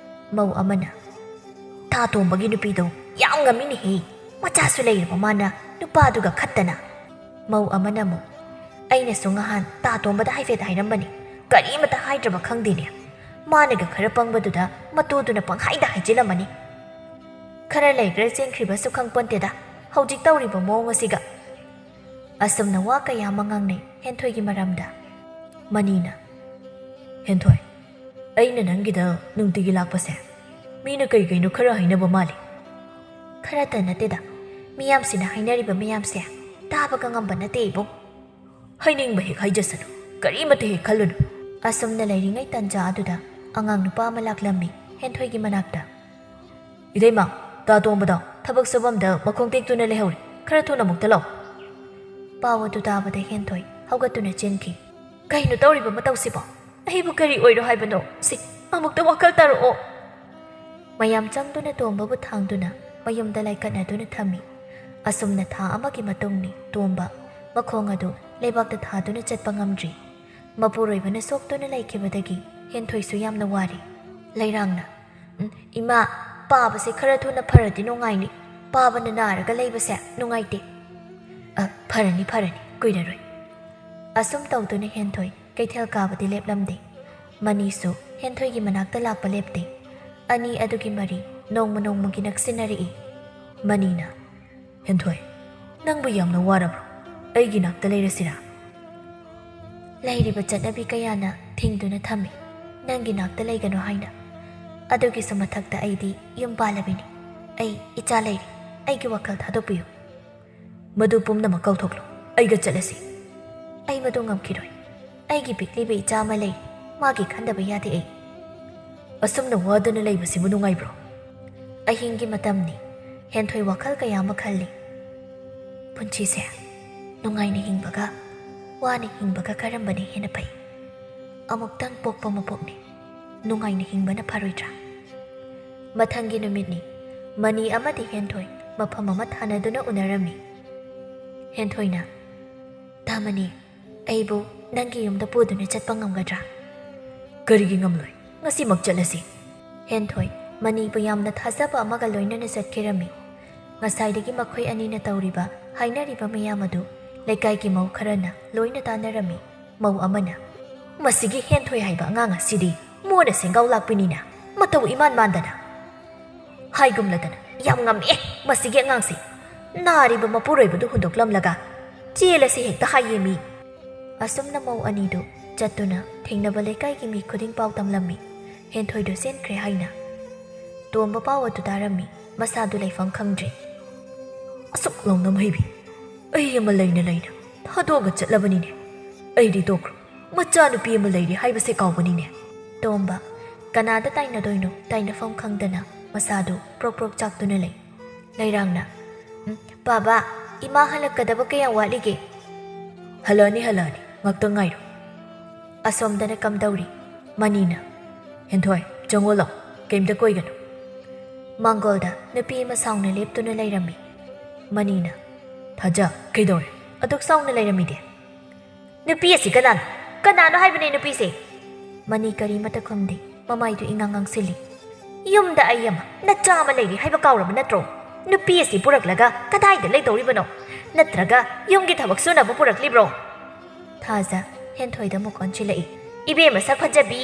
ꯃꯧ ꯑꯃꯅ ꯊꯥ ꯇꯣꯝꯕꯒꯤ ꯅꯨꯄꯤꯗꯣ ꯌꯥꯝ ꯉꯝꯃꯤꯅꯦꯍꯦ ꯃꯆꯥꯁꯨ ꯂꯩꯔꯕ ꯃꯥꯅ ꯅꯨꯄꯥꯗꯨꯒ ꯈꯠꯇꯅ ꯃꯧ ꯑꯃꯅ ꯑꯃꯨꯛ ꯑꯩꯅꯁꯨ ꯉꯍꯥꯟ ꯇꯥ ꯇꯣꯝꯕꯗ ꯍꯥꯏꯐꯦꯠ ꯍꯥꯏꯔꯝꯕꯅꯤ ꯀꯔꯤꯃꯇ ꯍꯥꯏꯗ꯭ꯔꯕ ꯈꯪꯗꯦꯅꯦ ꯃꯥꯅꯒ ꯈꯔ ꯄꯪꯕꯗꯨꯗ ꯃꯇꯨꯗꯨꯅ ꯄꯪꯍꯥꯏꯗ ꯍꯥꯏꯖꯤꯜꯂꯝꯃꯅꯤ ꯈꯔ ꯂꯩꯈ꯭ꯔ ꯆꯦꯟꯈ꯭ꯔꯤꯕꯁꯨ ꯈꯪꯄꯣꯟꯇꯦꯗ ꯍꯧꯖꯤꯛ ꯇꯧꯔꯤꯕ ꯃꯑꯣꯡ ꯑꯁꯤꯒ ꯑꯁꯨꯝꯅ ꯋꯥ ꯀꯌꯥ ꯑꯃ ꯉꯥꯡꯅꯩ ꯍꯦꯟꯊꯣꯏꯒꯤ ꯃꯔꯝꯗ ꯃꯅꯤꯅ ꯍꯦꯟꯊꯣꯏ ꯑꯩꯅ ꯅꯪꯒꯤꯗ ꯅꯨꯡꯇꯤꯒꯤ ꯂꯥꯛꯄꯁꯦ ꯃꯤꯅ ꯀꯩꯅꯣ ꯈꯔ ꯍꯥꯏꯅꯕ ꯃꯥꯜꯂꯤ ꯈꯔꯇ ꯅꯠꯇꯦꯗ ꯃꯤꯌꯥꯝꯁꯤꯅ ꯍꯥꯏꯅꯔꯤꯕ ꯃꯌꯥꯝꯁꯦ ꯇꯥꯕꯒ ꯉꯝꯕ ꯅꯠꯇꯦ ꯏꯕꯨꯡ ꯍꯥꯏꯅꯤꯡꯕ ꯍꯦꯛ ꯍꯥꯏꯖꯁꯅꯨ ꯀꯔꯤꯃꯇ ꯍꯦꯛ ꯈꯜꯂꯨꯅꯨ ꯑꯁꯨꯝꯅ ꯂꯩꯔꯤꯉꯩ ꯇꯟꯖꯥ ꯑꯗꯨꯗ ꯑꯉꯥꯡ ꯅꯨꯄꯥ ꯑꯃ ꯂꯥꯛꯂꯝꯃꯤ ꯍꯦꯟꯊꯣꯏꯒꯤ ꯃꯅꯥꯛꯇ ꯏꯇꯩꯃ ꯇꯥ ꯇꯣꯝꯕꯗꯣ ꯊꯕꯛ ꯁꯨꯐꯝꯗ ꯃꯈꯣꯡ ꯇꯦꯛꯇꯨꯅ ꯂꯩꯍꯧꯔꯤ ꯈꯔ ꯊꯨꯅ ꯑꯃꯨꯛꯇ ꯂꯥꯛꯑꯣ ꯄꯥꯎ ꯑꯗꯨ ꯇꯥꯕꯗ ꯍꯦꯟꯊꯣꯏ ꯍꯧꯒꯠꯇꯨꯅ ꯆꯦꯟꯈꯤ ꯀꯩꯅꯣ ꯇꯧꯔꯤꯕ ꯃꯇꯧꯁꯤꯕꯣ ꯑꯩꯕꯨ ꯀꯔꯤ ꯑꯣꯏꯔꯣ ꯍꯥꯏꯕꯅꯣ ꯁꯤ ꯑꯃꯨꯛꯇ ꯋꯥꯈꯜ ꯇꯥꯔꯛꯑꯣ ꯃꯌꯥꯝ ꯆꯪꯗꯨꯅ ꯇꯣꯝꯕꯕꯨ ꯊꯥꯡꯗꯨꯅ ꯃꯌꯨꯝꯗ ꯂꯥꯏꯀꯠꯅꯗꯨꯅ ꯊꯝꯃꯤ ꯑꯁꯨꯝꯅ ꯊꯥ ꯑꯃꯒꯤ ꯃꯇꯨꯡꯅꯤ ꯇꯣꯝꯕ ꯃꯈꯣꯡ ꯑꯗꯨ ꯂꯩꯕꯥꯛꯇ ꯊꯥꯗꯨꯅ ꯆꯠꯄ ꯉꯝꯗ꯭ꯔꯤ ꯃꯄꯨꯔꯣꯏꯕꯅ ꯁꯣꯛꯇꯨꯅ ꯂꯩꯈꯤꯕꯗꯒꯤ ꯍꯦꯟꯊꯣꯏꯁꯨ ꯌꯥꯝꯅ ꯋꯥꯔꯤ ꯂꯩꯔꯥꯡꯅ ꯏꯃꯥ ꯄꯥꯕꯁꯦ ꯈꯔ ꯊꯨꯅ ꯐꯔꯗꯤ ꯅꯨꯡꯉꯥꯏꯅꯤ ꯄꯥꯕꯅ ꯅꯥꯔꯒ ꯂꯩꯕꯁꯦ ꯅꯨꯡꯉꯥꯏꯇꯦ ꯐꯔꯅꯤ ꯀꯨꯏꯔꯔꯣꯏ ꯑꯁꯨꯝ ꯇꯧꯗꯨꯅ ꯍꯦꯟꯊꯣꯏ ꯀꯩꯊꯦꯜ ꯀꯥꯕꯗꯤ ꯂꯦꯞꯂꯝꯗꯦ ꯃꯅꯤꯁꯨ ꯍꯦꯟꯊꯣꯏꯒꯤ ꯃꯅꯥꯛꯇ ꯂꯥꯛꯄ ꯂꯦꯞꯇꯦ ꯑꯅꯤ ꯑꯗꯨꯒꯤ ꯃꯔꯤ ꯅꯣꯡꯃ ꯅꯣꯡꯃꯒꯤ ꯅꯛꯁꯤꯟꯅꯔꯛꯏ ꯃꯅꯤꯅ ꯍꯦꯟꯊꯣꯏ ꯅꯪꯕꯨ ꯌꯥꯝꯅ ꯋꯥꯔꯕ꯭ꯔꯣ ꯑꯩꯒꯤ ꯅꯥꯛꯇ ꯂꯩꯔꯁꯤꯔꯥ ꯂꯩꯔꯤꯕ ꯆꯠꯅꯕꯤ ꯀꯌꯥꯅ ꯊꯤꯡꯗꯨꯅ ꯊꯝꯃꯤ ꯅꯪꯒꯤ ꯅꯥꯛꯇ ꯂꯩꯒꯅꯨ ꯍꯥꯏꯅ ꯑꯗꯨꯒꯤꯁꯨ ꯃꯊꯛꯇ ꯑꯩꯗꯤ ꯌꯨꯝ ꯄꯥꯜꯂꯕꯤꯅꯤ ꯑꯩ ꯏꯆꯥ ꯂꯩꯔꯤ ꯑꯩꯒꯤ ꯋꯥꯈꯜ ꯊꯥꯗꯣꯛꯄꯤꯌꯨ ꯃꯗꯨ ꯄꯨꯝꯅꯃꯛ ꯀꯥꯎꯊꯣꯛꯂꯣ ꯑꯩꯒ ꯆꯠꯂꯁꯤ ꯑꯩ ꯃꯗꯨ ꯉꯝꯈꯤꯔꯣꯏ ꯑꯩꯒꯤ ꯄꯤꯛꯂꯤꯕ ꯏꯆꯥ ꯑꯃ ꯂꯩ ꯃꯥꯒꯤ ꯈꯟꯗꯕ ꯌꯥꯗꯦ ꯑꯩ ꯑꯁꯨꯝꯅ ꯋꯥꯗꯅ ꯂꯩꯕꯁꯤꯕꯨ ꯅꯨꯡꯉꯥꯏꯕ꯭ꯔꯣ ꯑꯍꯤꯡꯒꯤ ꯃꯇꯝꯅꯤ ꯍꯦꯟꯊꯣꯏ ꯋꯥꯈꯜ ꯀꯌꯥ ꯑꯃ ꯈꯜꯂꯤ ꯄꯨꯟꯁꯤꯁꯦ ꯅꯨꯡꯉꯥꯏꯅ ꯍꯤꯡꯕꯒ ꯋꯥꯅ ꯍꯤꯡꯕꯒ ꯀꯔꯝꯕꯅ ꯍꯦꯟꯅ ꯐꯩ ꯑꯃꯨꯛꯇꯪ ꯄꯣꯛꯄ ꯃꯄꯣꯛꯅꯤ ꯅꯨꯡꯉꯥꯏꯅ ꯍꯤꯡꯕꯅ ꯐꯔꯣꯏꯗ꯭ꯔꯥ ꯃꯊꯪꯒꯤ ꯅꯨꯃꯤꯠꯅꯤ ꯃꯅꯤ ꯑꯃꯗꯤ ꯍꯦꯟꯊꯣꯏ ꯃꯐꯝ ꯑꯃ ꯊꯥꯅꯗꯨꯅ ꯎꯅꯔꯝꯃꯤ ꯍꯦꯟꯊꯣꯏꯅ ꯇꯥꯃꯅꯤ ꯑꯩꯕꯨ ꯅꯪꯒꯤ ꯌꯨꯝꯗ ꯄꯨꯗꯨꯅ ꯆꯠꯄ ꯉꯝꯒꯗ꯭ꯔꯥ ꯀꯔꯤꯒꯤ ꯉꯝꯂꯣꯏ ꯉꯁꯤꯃꯛ ꯆꯠꯂꯁꯤ ꯍꯦꯟꯊꯣꯏ ꯃꯅꯤꯕꯨ ꯌꯥꯝꯅ ꯊꯥꯖꯕ ꯑꯃꯒ ꯂꯣꯏꯅꯅ ꯆꯠꯈꯤꯔꯝꯃꯤ ꯉꯁꯥꯏꯗꯒꯤ ꯃꯈꯣꯏ ꯑꯅꯤꯅ ꯇꯧꯔꯤꯕ ꯍꯥꯏꯅꯔꯤꯕ ꯃꯌꯥꯝ ꯑꯗꯨ ꯂꯩꯀꯥꯏꯒꯤ ꯃꯧ ꯈꯔꯅ ꯂꯣꯏꯅ ꯇꯥꯟꯅꯔꯝꯃꯤ ꯃꯧ ꯑꯃꯅ ꯃꯁꯤꯒꯤ ꯍꯦꯟꯊꯣꯏ ꯍꯥꯏꯕ ꯑꯉꯥꯡ ꯑꯁꯤꯗꯤ ꯃꯣꯅ ꯁꯦꯡꯒꯥꯎ ꯂꯥꯛꯄꯅꯤꯅ ꯃꯇꯧ ꯏꯃꯥꯟ ꯃꯥꯟꯗꯅ ꯍꯥꯏꯒꯨꯝꯂꯗꯅ ꯌꯥꯝ ꯉꯝꯃꯦ ꯃꯁꯤꯒꯤ ꯑꯉꯥꯡꯁꯤ ꯅꯥꯔꯤꯕ ꯃꯄꯨꯔꯣꯏꯕꯗꯨ ꯍꯨꯟꯗꯣꯛꯂꯝꯂꯒ ꯆꯦꯜꯂꯁꯤ ꯍꯦꯛꯇ ꯍꯥꯏꯌꯦꯃꯤ ꯑꯁꯨꯝꯅ ꯃꯧ ꯑꯅꯤꯗꯨ ꯆꯠꯇꯨꯅ ꯊꯦꯡꯅꯕ ꯂꯩꯀꯥꯏꯒꯤ ꯃꯤ ꯈꯨꯗꯤꯡ ꯄꯥꯎ ꯇꯝꯂꯝꯃꯤ ꯍꯦꯟꯊꯣꯏꯗꯨ ꯆꯦꯟꯈ꯭ꯔꯦ ꯍꯥꯏꯅ ꯇꯣꯝꯕ ꯄꯥꯎ ꯑꯗꯨ ꯇꯥꯔꯝꯃꯤ ꯃꯁꯥꯗꯨ ꯂꯩꯐꯝ ꯈꯪꯗ꯭ꯔꯤ ꯑꯁꯨꯛ ꯂꯥꯎꯅ ꯍꯩꯕꯤ ꯑꯩ ꯑꯃ ꯂꯩꯅ ꯊꯥꯗꯣꯛꯑꯒ ꯆꯠꯂꯕꯅꯤꯅꯦ ꯑꯩꯗꯤ ꯇꯣꯛꯈ꯭ꯔꯣ ꯃꯆꯥꯅꯨꯄꯤ ꯑꯃ ꯂꯩꯔꯤ ꯍꯥꯏꯕꯁꯦ ꯀꯥꯎꯕꯅꯤꯅꯦ ꯇꯣꯝꯕ ꯀꯅꯥꯗ ꯇꯥꯏꯅꯗꯣꯏꯅꯣ ꯇꯥꯏꯅꯐꯝ ꯈꯪꯗꯅ ꯃꯁꯥꯗꯨ ꯄ꯭ꯔꯣꯛ ꯄ꯭ꯔꯣꯛ ꯆꯥꯛꯇꯨꯅ ꯂꯩ ꯂꯩꯔꯥꯡꯅ ꯕꯥꯕꯥ ꯏꯃꯥ ꯍꯜꯂꯛꯀꯗꯕ ꯀꯌꯥꯝ ꯋꯥꯠꯂꯤꯒꯦ ꯍꯜꯂꯛꯑꯅꯤ ꯉꯥꯛꯇꯪ ꯉꯥꯏꯔꯣ ꯑꯁꯣꯝꯗꯅ ꯀꯝꯗꯧꯔꯤ ꯃꯅꯤꯅ ꯍꯦꯟꯊꯣꯏ ꯆꯪꯉꯣ ꯂꯥꯎ ꯀꯩꯝꯇ ꯀꯣꯏꯒꯅꯨ ꯃꯥꯡꯒꯣꯜꯗ ꯅꯨꯄꯤ ꯑꯃ ꯁꯥꯎꯅ ꯂꯦꯞꯇꯨꯅ ꯂꯩꯔꯝꯃꯤ ꯃꯅꯤꯅ ꯊꯥꯖ ꯀꯩꯗꯧꯔꯦ ꯑꯗꯨꯛ ꯁꯥꯎꯅ ꯂꯩꯔꯝꯃꯤꯗꯤ ꯅꯨꯄꯤ ꯑꯁꯤ ꯀꯅꯥꯅꯣ ꯍꯥꯏꯕꯅꯦ ꯅꯨꯄꯤꯁꯦ ꯃꯅꯤ ꯀꯔꯤꯃꯇ ꯈꯨꯝꯗꯦ ꯃꯃꯥꯏꯗꯨ ꯏꯉꯥꯡ ꯉꯥꯡꯁꯤꯜꯂꯤ ꯌꯨꯝꯗ ꯑꯩ ꯑꯃ ꯅꯆꯥ ꯑꯃ ꯂꯩꯔꯤ ꯍꯥꯏꯕ ꯀꯥꯎꯔꯕ ꯅꯠꯇ꯭ꯔꯣ ꯅꯨꯄꯤ ꯑꯁꯤ ꯄꯨꯔꯛꯂꯒ ꯀꯗꯥꯏꯗ ꯂꯩꯗꯧꯔꯤꯕꯅꯣ ꯅꯠꯇ꯭ꯔꯒ ꯌꯨꯝꯒꯤ ꯊꯕꯛ ꯁꯨꯅꯕ ꯄꯨꯔꯛꯂꯤꯕ꯭ꯔꯣ ꯊꯥꯖ ꯍꯦꯟꯊꯣꯏꯗ ꯑꯃꯨꯛ ꯑꯣꯟꯁꯤꯜꯂꯛꯏ ꯏꯕꯦꯝꯃ ꯁꯛ ꯐꯖꯕꯤ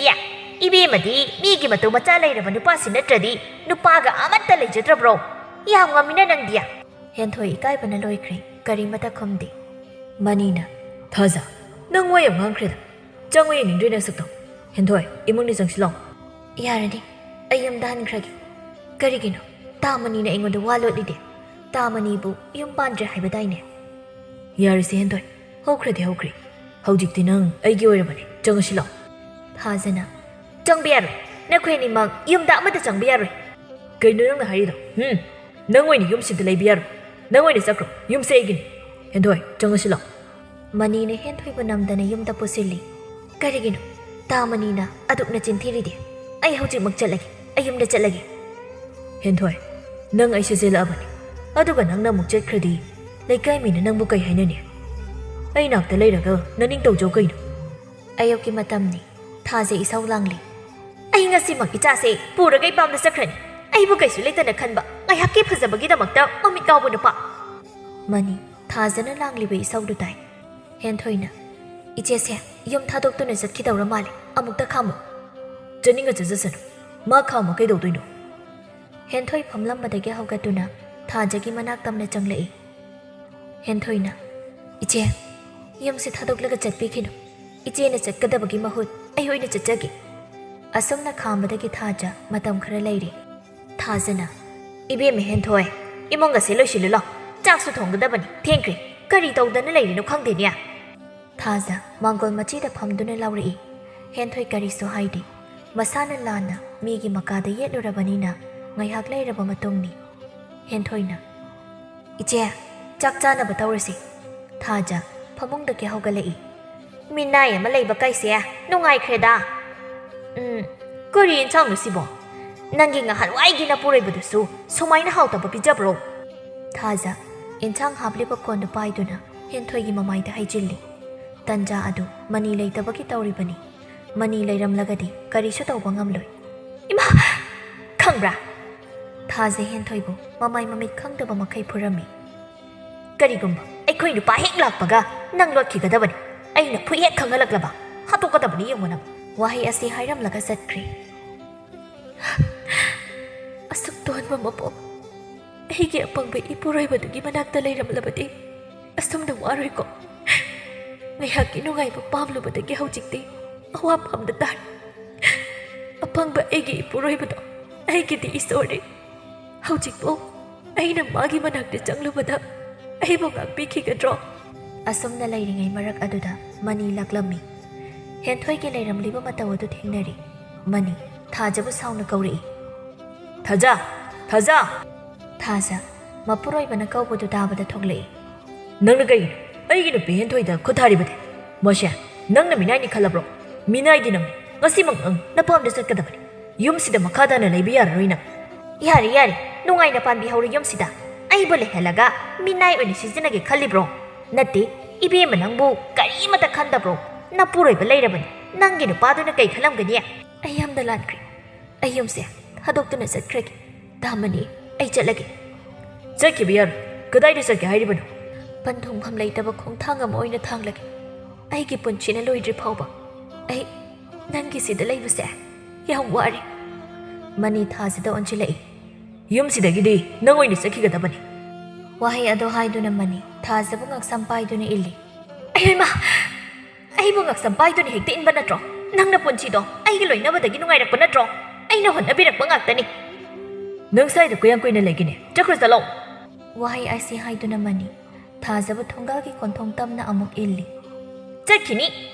ꯏꯕꯦꯝꯃꯗꯤ ꯃꯤꯒꯤ ꯃꯇꯨ ꯃꯆꯥ ꯂꯩꯔꯕ ꯅꯨꯄꯥꯁꯤ ꯅꯠꯇ꯭ꯔꯗꯤ ꯅꯨꯄꯥꯒ ꯑꯃꯠꯇ ꯂꯩꯖꯗ꯭ꯔꯕ꯭ꯔꯣ ꯌꯥꯝ ꯉꯝꯃꯤꯅ ꯅꯪꯗꯤ ꯍꯦꯟꯊꯣꯏ ꯏꯀꯥꯏꯕꯅ ꯂꯣꯏꯈ꯭ꯔꯦ ꯀꯔꯤꯃꯇ ꯈꯨꯝꯗꯦ ꯃꯅꯤꯅ ꯊꯥꯖ ꯅꯪ ꯋꯥ ꯌꯥꯝ ꯉꯥꯡꯈ꯭ꯔꯦꯗ ꯆꯪꯉꯣ ꯌꯦꯡꯅꯤꯡꯗ꯭ꯔꯦ ꯅꯁꯛꯇꯣ ꯍꯦꯟꯊꯣꯏ ꯏꯃꯨꯡꯗ ꯆꯪꯁꯤꯜꯂꯣ ꯌꯥꯔꯅꯤ ꯑꯩ ꯌꯨꯝꯗ ꯍꯟꯈ꯭ꯔꯒꯦ ꯀꯔꯤꯒꯤꯅꯣ ꯇꯥꯃꯅꯤꯅ ꯑꯩꯉꯣꯟꯗ ꯋꯥ ꯂꯣꯠꯂꯤꯗꯦ ꯇꯥꯃꯅꯤꯕꯨ ꯌꯨꯝ ꯄꯥꯟꯗ꯭ꯔꯦ ꯍꯥꯏꯕꯗꯥꯏꯅꯦ ꯌꯥꯔꯤꯁꯦ ꯍꯦꯟꯊꯣꯏ ꯍꯧꯈ꯭ꯔꯗꯤ ꯍꯧꯈ꯭ꯔꯦ ꯍꯧꯖꯤꯛꯇꯤ ꯅꯪ ꯑꯩꯒꯤ ꯑꯣꯏꯔꯕꯅꯤ ꯆꯪꯉꯁꯤꯜꯂꯣ ꯊꯥꯖꯅ ꯆꯪꯕ ꯌꯥꯔꯣꯏ ꯅꯈꯣꯏ ꯑꯅꯤꯃꯛ ꯌꯨꯝꯗ ꯑꯃꯠꯇ ꯆꯪꯕ ꯌꯥꯔꯣꯏ ꯀꯩꯅꯣ ꯅꯪꯅ ꯍꯥꯏꯔꯤꯗꯣ ꯅꯪ ꯑꯣꯏꯅ ꯌꯨꯝꯁꯤꯗ ꯂꯩꯕ ꯌꯥꯔꯣꯏ ꯅꯪ ꯑꯣꯏꯅ ꯆꯠꯈ꯭ꯔꯣ ꯌꯨꯝꯁꯦ ꯑꯩꯒꯤꯅꯤ ꯍꯦꯟꯊꯣꯏ ꯆꯪꯉꯁꯤꯜꯂꯣ ꯃꯅꯤꯅ ꯍꯦꯟꯊꯣꯏꯕꯨ ꯅꯝꯗꯅ ꯌꯨꯝꯗ ꯄꯨꯁꯤꯜꯂꯤ ꯀꯔꯤꯒꯤꯅꯣ ꯇꯥꯃꯅꯤꯅ ꯑꯗꯨꯛꯅ ꯆꯤꯟꯊꯤꯔꯤꯗꯦ ꯑꯩ ꯍꯧꯖꯤꯛꯃꯛ ꯆꯠꯂꯒꯦ ꯑꯩ ꯌꯨꯝꯗ ꯆꯠꯂꯒꯦ ꯍꯦꯟꯊꯣꯏ ꯅꯪ ꯑꯩꯁꯦ ꯆꯦꯜꯂꯛꯑꯕꯅꯤ ꯑꯗꯨꯒ ꯅꯪꯅ ꯑꯃꯨꯛ ꯆꯠꯈ꯭ꯔꯗꯤ ꯂꯩꯀꯥꯏ ꯃꯤꯅ ꯅꯪꯕꯨ ꯀꯩ ꯍꯥꯏꯅꯅꯤ ꯑꯩ ꯅꯥꯛꯇ ꯂꯩꯔꯒ ꯅꯅꯤꯡ ꯇꯧꯖꯧ ꯀꯩꯅꯣ ꯑꯌꯨꯛꯀꯤ ꯃꯇꯝꯅꯤ ꯊꯥꯁꯦ ꯏꯁꯧ ꯂꯥꯡꯂꯤ ꯑꯩ ꯉꯁꯤꯃꯛ ꯏꯆꯥꯁꯦ ꯄꯨꯔꯒ ꯏꯄꯥꯝꯗ ꯆꯠꯈ꯭ꯔꯅꯤ ꯑꯩꯕꯨ ꯀꯩꯁꯨ ꯂꯩꯇꯅ ꯈꯟꯕ ꯉꯥꯏꯍꯥꯛꯀꯤ ꯐꯖꯕꯒꯤꯗꯃꯛꯇ ꯃꯃꯤꯠ ꯀꯥꯎꯕ ꯅꯨꯄꯥ ꯃꯅꯤ ꯊꯥꯖꯅ ꯂꯥꯡꯂꯤꯕ ꯏꯁꯧꯗꯨ ꯇꯥꯏ ꯍꯦꯟꯊꯣꯏꯅ ꯏꯆꯦꯁꯦ ꯌꯨꯝ ꯊꯥꯗꯣꯛꯇꯨꯅ ꯆꯠꯈꯤꯗꯧꯔ ꯃꯥꯜꯂꯦ ꯑꯃꯨꯛꯇ ꯈꯥꯝꯃꯨ ꯆꯠꯅꯤꯡꯉ ꯆꯠꯖꯁꯅꯨ ꯃꯥ ꯈꯥꯝꯃ ꯀꯩꯗꯧꯗꯣꯏꯅꯣ ꯍꯦꯟꯊꯣꯏ ꯐꯝꯂꯝꯕꯗꯒꯤ ꯍꯧꯒꯠꯇꯨꯅ ꯊꯥꯖꯒꯤ ꯃꯅꯥꯛ ꯇꯝꯅ ꯆꯪꯂꯛꯏ ꯍꯦꯟꯊꯣꯏꯅ ꯏꯆꯦ ꯌꯨꯝꯁꯦ ꯊꯥꯗꯣꯛꯂꯒ ꯆꯠꯄꯤꯈꯤꯅꯨ ꯏꯆꯦꯅ ꯆꯠꯀꯗꯕꯒꯤ ꯃꯍꯨꯠ ꯑꯩ ꯑꯣꯏꯅ ꯆꯠꯆꯒꯦ ꯑꯁꯨꯝꯅ ꯈꯥꯝꯕꯗꯒꯤ ꯊꯥꯖ ꯃꯇꯝ ꯈꯔ ꯂꯩꯔꯤ ꯊꯥꯖꯅ ꯏꯕꯦꯝꯃ ꯍꯦꯟꯊꯣꯏ ꯏꯃꯨꯡꯒꯁꯦ ꯂꯣꯏꯁꯤꯜꯂꯨ ꯂꯥꯎ ꯆꯥꯛꯁꯨ ꯊꯣꯡꯒꯗꯕꯅꯤ ꯊꯦꯡꯈ꯭ꯔꯦ ꯀꯔꯤ ꯇꯧꯗꯅ ꯂꯩꯔꯤꯅꯣ ꯈꯪꯗꯦꯅꯦ ꯊꯥꯖ ꯃꯥꯡꯒꯣꯜ ꯃꯆꯤꯗ ꯐꯝꯗꯨꯅ ꯂꯥꯎꯔꯛꯏ ꯍꯦꯟꯊꯣꯏ ꯀꯔꯤꯁꯨ ꯍꯥꯏꯗꯦ ꯃꯁꯥꯅ ꯂꯥꯟꯅ ꯃꯤꯒꯤ ꯃꯀꯥꯗ ꯌꯦꯠꯂꯨꯔꯕꯅꯤꯅ ꯉꯥꯏꯍꯥꯛ ꯂꯩꯔꯕ ꯃꯇꯨꯡꯅꯤ ꯍꯦꯟꯊꯣꯏꯅ ꯏꯆꯦ ꯆꯥꯛ ꯆꯥꯅꯕ ꯇꯧꯔꯁꯤ ꯊꯥꯖ ꯐꯃꯨꯡꯗꯒꯤ ꯍꯧꯒꯠꯂꯛꯏ ꯃꯤꯅꯥꯏ ꯑꯃ ꯂꯩꯕ ꯀꯩꯁꯦ ꯅꯨꯡꯉꯥꯏꯈ꯭ꯔꯦꯗ ꯀꯔꯤ ꯌꯦꯟꯁꯥꯡꯅꯣ ꯁꯤꯕꯣ ꯅꯪꯒꯤ ꯉꯍꯥꯟꯋꯥꯏꯒꯤ ꯅꯄꯨꯔꯣꯏꯕꯗꯨꯁꯨ ꯁꯨꯃꯥꯏꯅ ꯍꯥꯎꯇꯕ ꯄꯤꯖꯕ꯭ꯔꯣ ꯊꯥꯖ ꯏꯟꯁꯥꯡ ꯍꯥꯞꯂꯤꯕ ꯀꯣꯟꯗꯨ ꯄꯥꯏꯗꯨꯅ ꯍꯦꯟꯊꯣꯏꯒꯤ ꯃꯃꯥꯏꯗ ꯍꯩꯖꯤꯜꯂꯤ ꯇꯟꯖꯥ ꯑꯗꯨ ꯃꯅꯤ ꯂꯩꯇꯕꯒꯤ ꯇꯧꯔꯤꯕꯅꯤ ꯃꯅꯤ ꯂꯩꯔꯝꯂꯒꯗꯤ ꯀꯔꯤꯁꯨ ꯇꯧꯕ ꯉꯝꯂꯣꯏ ꯏꯃꯥ ꯈꯪꯕ꯭ꯔꯥ ꯊꯥꯖ ꯍꯦꯟꯊꯣꯏꯕꯨ ꯃꯃꯥꯏ ꯃꯃꯤꯠ ꯈꯪꯗꯕ ꯃꯈꯩ ꯐꯨꯔꯝꯃꯤ ꯀꯔꯤꯒꯨꯝꯕ ꯑꯩꯈꯣꯏ ꯅꯨꯄꯥ ꯍꯦꯛ ꯂꯥꯛꯄꯒ ꯅꯪ ꯂꯣꯠꯈꯤꯒꯗꯕꯅꯤ ꯑꯩꯅ ꯐꯨ ꯍꯦꯛ ꯈꯪꯍꯜꯂꯛꯂꯕ ꯍꯥꯠꯇꯣꯛꯀꯗꯕꯅꯤ ꯌꯦꯡꯉꯨꯅꯕ ꯋꯥꯍꯩ ꯑꯁꯤ ꯍꯥꯏꯔꯝꯂꯒ ꯆꯠꯈ꯭ꯔꯦ ꯑꯁꯨꯛ ꯇꯣꯟꯕ ꯃꯄꯣꯛ ꯑꯩꯒꯤ ꯑꯄꯪꯕ ꯏꯄꯨꯔꯣꯏꯕꯗꯨꯒꯤ ꯃꯅꯥꯛꯇ ꯂꯩꯔꯝꯂꯕꯗꯤ ꯑꯁꯨꯝꯅ ꯋꯥꯔꯣꯏꯀꯣ ꯉꯥꯏꯍꯥꯛꯀꯤ ꯅꯨꯡꯉꯥꯏꯕ ꯄꯥꯝꯂꯨꯕꯗꯒꯤ ꯍꯧꯖꯤꯛꯇꯤ ꯑꯋꯥꯐꯝꯗ ꯇꯥꯔꯦ ꯑꯄꯪꯕ ꯑꯩꯒꯤ ꯏꯄꯨꯔꯣꯏꯕꯗꯣ ꯑꯩꯒꯤꯗꯤ ꯏꯁꯣꯔꯅꯤ ꯍꯧꯖꯤꯛꯐꯥꯎ ꯑꯩꯅ ꯃꯥꯒꯤ ꯃꯅꯥꯛꯇ ꯆꯪꯂꯨꯕꯗ ꯑꯩꯕꯨ ꯉꯥꯛꯄꯤꯈꯤꯒꯗ꯭ꯔꯣ ꯑꯁꯨꯝꯅ ꯂꯩꯔꯤꯉꯩ ꯃꯔꯛ ꯑꯗꯨꯗ ꯃꯅꯤ ꯂꯥꯛꯂꯝꯃꯤ ꯍꯦꯟꯊꯣꯏꯒꯤ ꯂꯩꯔꯝꯂꯤꯕ ꯃꯇꯧ ꯑꯗꯨ ꯊꯦꯡꯅꯔꯤ ꯃꯅꯤ ꯊꯥꯖꯕꯨ ꯁꯥꯎꯅ ꯀꯧꯔꯛꯏ ꯊꯥꯖ ꯊꯥꯖ ꯊꯥꯖ ꯃꯄꯨꯔꯣꯏꯕꯅ ꯀꯧꯕꯗꯨ ꯇꯥꯕꯗ ꯊꯣꯛꯂꯛꯏ ꯅꯪꯅ ꯀꯩꯒꯤꯅꯣ ꯑꯩꯒꯤ ꯅꯨꯄꯤ ꯍꯦꯟꯊꯣꯏꯗ ꯈꯨꯠ ꯊꯥꯔꯤꯕꯗꯤ ꯃꯣꯁꯦ ꯅꯪꯅ ꯃꯤꯅꯥꯏꯅꯤ ꯈꯜꯂꯕ꯭ꯔꯣ ꯃꯤꯅꯥꯏꯗꯤ ꯅꯪꯅꯤ ꯉꯁꯤꯃꯛ ꯅꯪ ꯅꯄꯥꯝꯗ ꯆꯠꯀꯗꯕꯅꯤ ꯌꯨꯝꯁꯤꯗ ꯃꯈꯥ ꯇꯥꯅ ꯂꯩꯕ ꯌꯥꯔꯔꯣꯏ ꯅꯪ ꯌꯥꯔꯦ ꯌꯥꯔꯦ ꯅꯨꯡꯉꯥꯏꯅ ꯄꯥꯟꯕꯤꯍꯧꯔꯦ ꯌꯨꯝꯁꯤꯗ ꯑꯩꯕꯨ ꯂꯩꯍꯜꯂꯒ ꯃꯤꯅꯥꯏ ꯑꯣꯏꯅ ꯁꯤꯖꯤꯟꯅꯒꯦ ꯈꯜꯂꯤꯕ꯭ꯔꯣ ꯅꯠꯇꯦ ꯏꯕꯦꯝꯃ ꯅꯪꯕꯨ ꯀꯔꯤꯃꯠꯇ ꯈꯟꯗꯕ꯭ꯔꯣ ꯅꯄꯨꯔꯣꯏꯕ ꯂꯩꯔꯕꯅꯤ ꯅꯪꯒꯤ ꯅꯨꯄꯥꯗꯨꯅ ꯀꯩ ꯈꯜꯂꯝꯒꯅꯤ ꯑꯩ ꯌꯥꯝꯅ ꯂꯥꯟꯈ꯭ꯔꯦ ꯑꯩ ꯌꯨꯝꯁꯦ ꯊꯥꯗꯣꯛꯇꯨꯅ ꯆꯠꯈ꯭ꯔꯒꯦ ꯇꯥꯃꯅꯤ ꯑꯩ ꯆꯠꯂꯒꯦ ꯆꯠꯈꯤꯕ ꯌꯥꯔꯣꯏ ꯀꯗꯥꯏꯗ ꯆꯠꯀꯦ ꯍꯥꯏꯔꯤꯕꯅꯣ ꯄꯟꯊꯨꯡꯐꯝ ꯂꯩꯇꯕ ꯈꯣꯡꯊꯥꯡ ꯑꯃ ꯑꯣꯏꯅ ꯊꯥꯡꯂꯒꯦ ꯑꯩꯒꯤ ꯄꯨꯟꯁꯤꯅ ꯂꯣꯏꯗ꯭ꯔꯤ ꯐꯥꯎꯕ ꯑꯩ ꯅꯪꯒꯤꯁꯤꯗ ꯂꯩꯕꯁꯦ ꯌꯥꯝ ꯋꯥꯔꯦ ꯃꯅꯤ ꯊꯥꯖꯗ ꯑꯣꯟꯁꯤꯜꯂꯛꯏ ꯌꯨꯝꯁꯤꯗꯒꯤꯗꯤ ꯅꯪ ꯑꯣꯏꯅ ꯆꯠꯈꯤꯒꯗꯕꯅꯤ ꯋꯥꯍꯩ ꯑꯗꯨ ꯍꯥꯏꯗꯨꯅ ꯃꯅꯤ ꯊꯥꯖꯕꯨ ꯉꯛꯁꯝ ꯄꯥꯏꯗꯨꯅ ꯏꯜꯂꯤ ꯑꯩꯃ ꯑꯩꯕꯨ ꯉꯛꯁꯝ ꯄꯥꯏꯗꯨꯅ ꯍꯦꯛꯇ ꯏꯟꯕ ꯅꯠꯇ꯭ꯔꯣ ꯅꯪꯅ ꯄꯨꯟꯁꯤꯗꯣ ꯑꯩꯒꯤ ꯂꯣꯏꯅꯕꯗꯒꯤ ꯅꯨꯡꯉꯥꯏꯔꯛꯄ ꯅꯠꯇ꯭ꯔꯣ ꯑꯩꯅ ꯍꯣꯠꯅꯕꯤꯔꯛꯄ ꯉꯥꯛꯇꯅꯤ ꯅꯪ ꯁ꯭ꯋꯥꯏꯗ ꯀꯌꯥꯝ ꯀꯨꯏꯅ ꯂꯩꯒꯅꯤ ꯆꯠꯈ꯭ꯔꯣ ꯆꯠꯂꯣ ꯋꯥꯍꯩ ꯑꯁꯤ ꯍꯥꯏꯗꯨꯅ ꯃꯅꯤ ꯊꯥꯖꯕ ꯊꯣꯡꯒꯥꯜꯒꯤ ꯀꯣꯟꯊꯣꯡ ꯇꯝꯅ ꯑꯃꯨꯛ ꯏꯜꯂꯤ ꯆꯠꯈꯤꯅꯤ